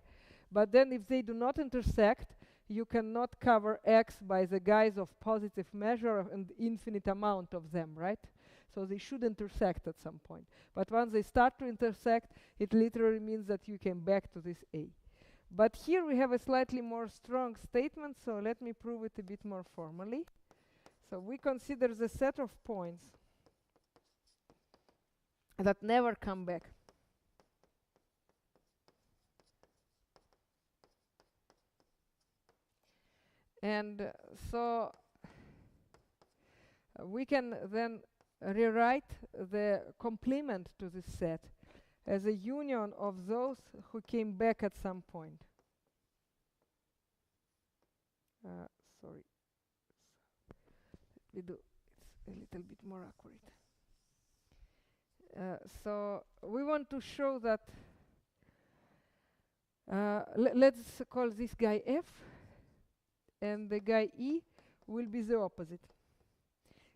But then if they do not intersect, you cannot cover X by the guise of positive measure and infinite amount of them, right? So they should intersect at some point. But once they start to intersect, it literally means that you came back to this A. But here we have a slightly more strong statement, so let me prove it a bit more formally. So we consider the set of points that never come back. And so we can then rewrite the complement to this set as a union of those who came back at some point. Sorry. Let me do it's a little bit more accurate. So we want to show that let's call this guy F, and the guy E will be the opposite.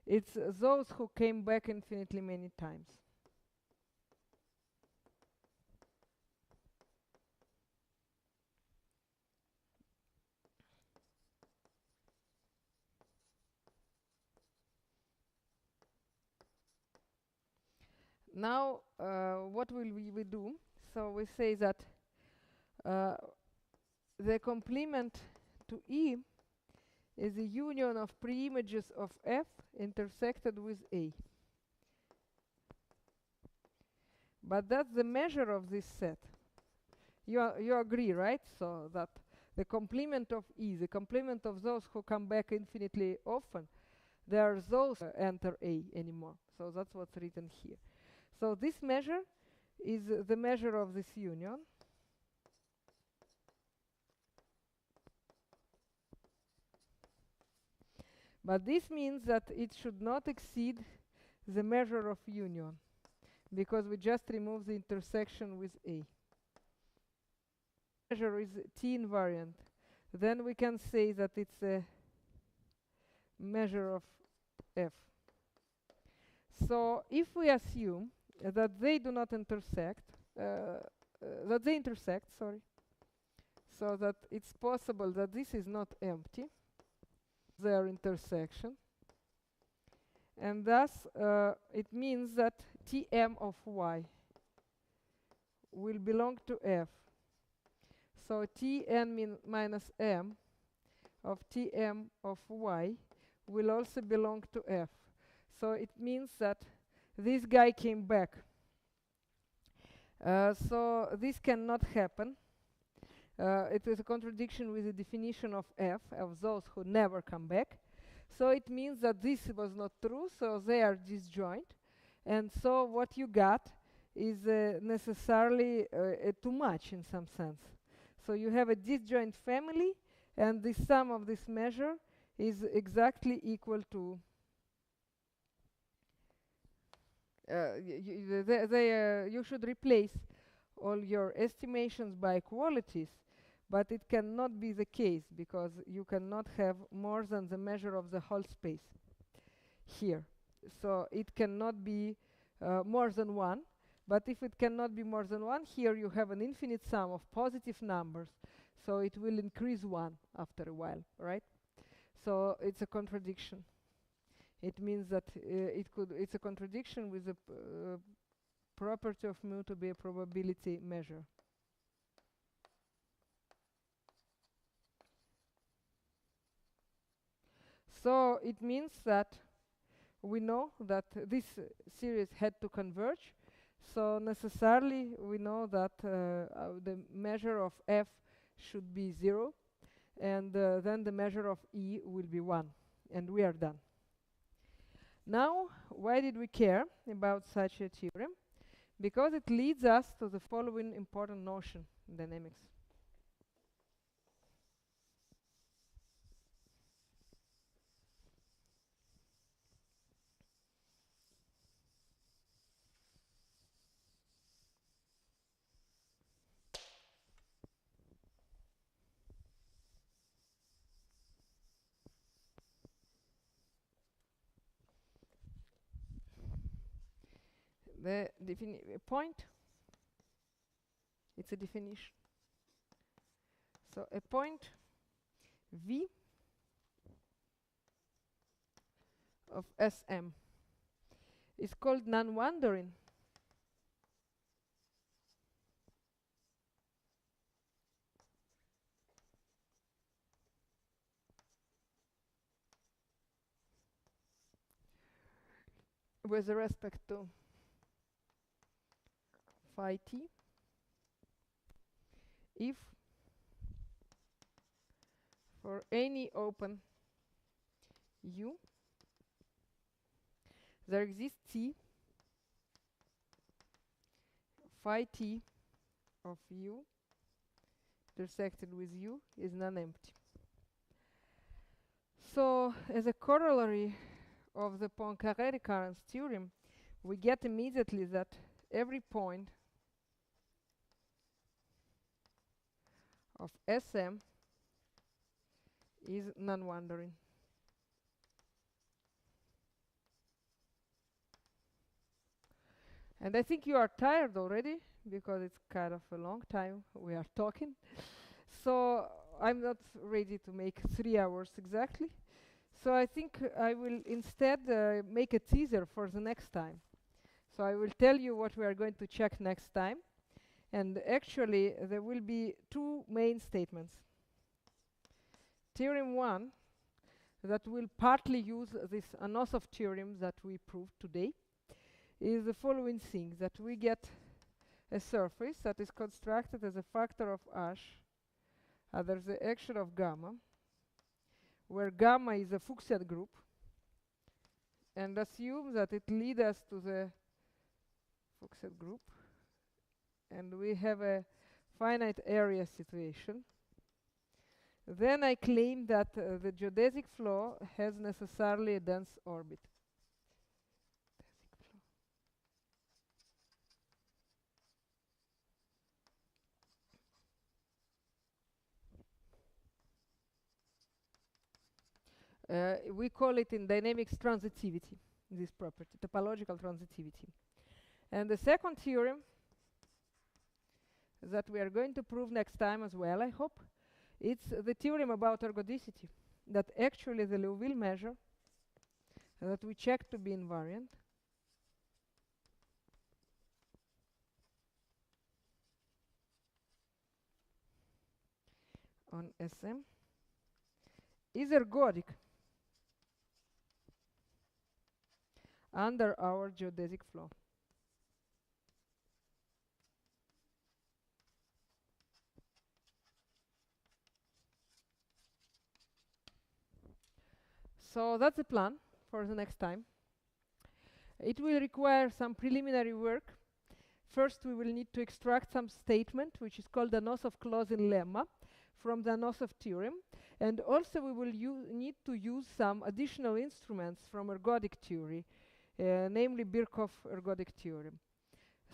It's those who came back infinitely many times. Now, what will we do? So we say that the complement to E is the union of pre-images of F intersected with A. But that's the measure of this set. You agree, right? So that the complement of E, the complement of those who come back infinitely often, there are those enter A anymore. So that's what's written here. So this measure is the measure of this union. But this means that it should not exceed the measure of union, because we just remove the intersection with A. Measure is T invariant. Then we can say that it's a measure of F. So if we assume that they do not intersect, that they intersect, sorry, so that it's possible that this is not empty, their intersection, and thus it means that Tm of y will belong to F. So Tn minus m of Tm of y will also belong to F. So it means that this guy came back. So this cannot happen. It is a contradiction with the definition of F, of those who never come back. So it means that this was not true, so they are disjoint. And so what you got is necessarily too much in some sense. So you have a disjoint family, and the sum of this measure is exactly equal to you should replace all your estimations by qualities, but it cannot be the case because you cannot have more than the measure of the whole space here. So it cannot be more than 1, but if it cannot be more than 1, here you have an infinite sum of positive numbers, so it will increase 1 after a while, right? So it's a contradiction. It means that it's a contradiction with the property of mu to be a probability measure. So it means that we know that this series had to converge. So necessarily we know that the measure of F should be 0, and then the measure of E will be 1, and we are done. Now, why did we care about such a theorem? Because it leads us to the following important notion in dynamics. The point, it's a definition. So a point V of Sm is called non-wandering with respect to phi t if for any open u there exists t phi t of u intersected with u is non-empty. So as a corollary of the Poincaré recurrence theorem, we get immediately that every point of Sm is non-wandering. And I think you are tired already, because it's kind of a long time we are talking. So I'm not ready to make 3 hours exactly. So I think I will instead make a teaser for the next time. So I will tell you what we are going to check next time. And actually, there will be 2 main statements. Theorem 1, that will partly use this Anosov theorem that we proved today, is the following thing, that we get a surface that is constructed as a factor of h under the action of gamma, where gamma is a Fuchsian group, and assume that it leads us to the Fuchsian group, and we have a finite area situation. Then I claim that the geodesic flow has necessarily a dense orbit. We call it in dynamics transitivity, this property, topological transitivity. And the second theorem that we are going to prove next time as well, I hope, it's the theorem about ergodicity, that actually the Liouville measure that we check to be invariant on SM is ergodic under our geodesic flow. So that's the plan for the next time. It will require some preliminary work. First, we will need to extract some statement, which is called the Nosov-Klozin lemma, from the Nosov theorem. And also, we will need to use some additional instruments from ergodic theory, namely Birkhoff ergodic theorem.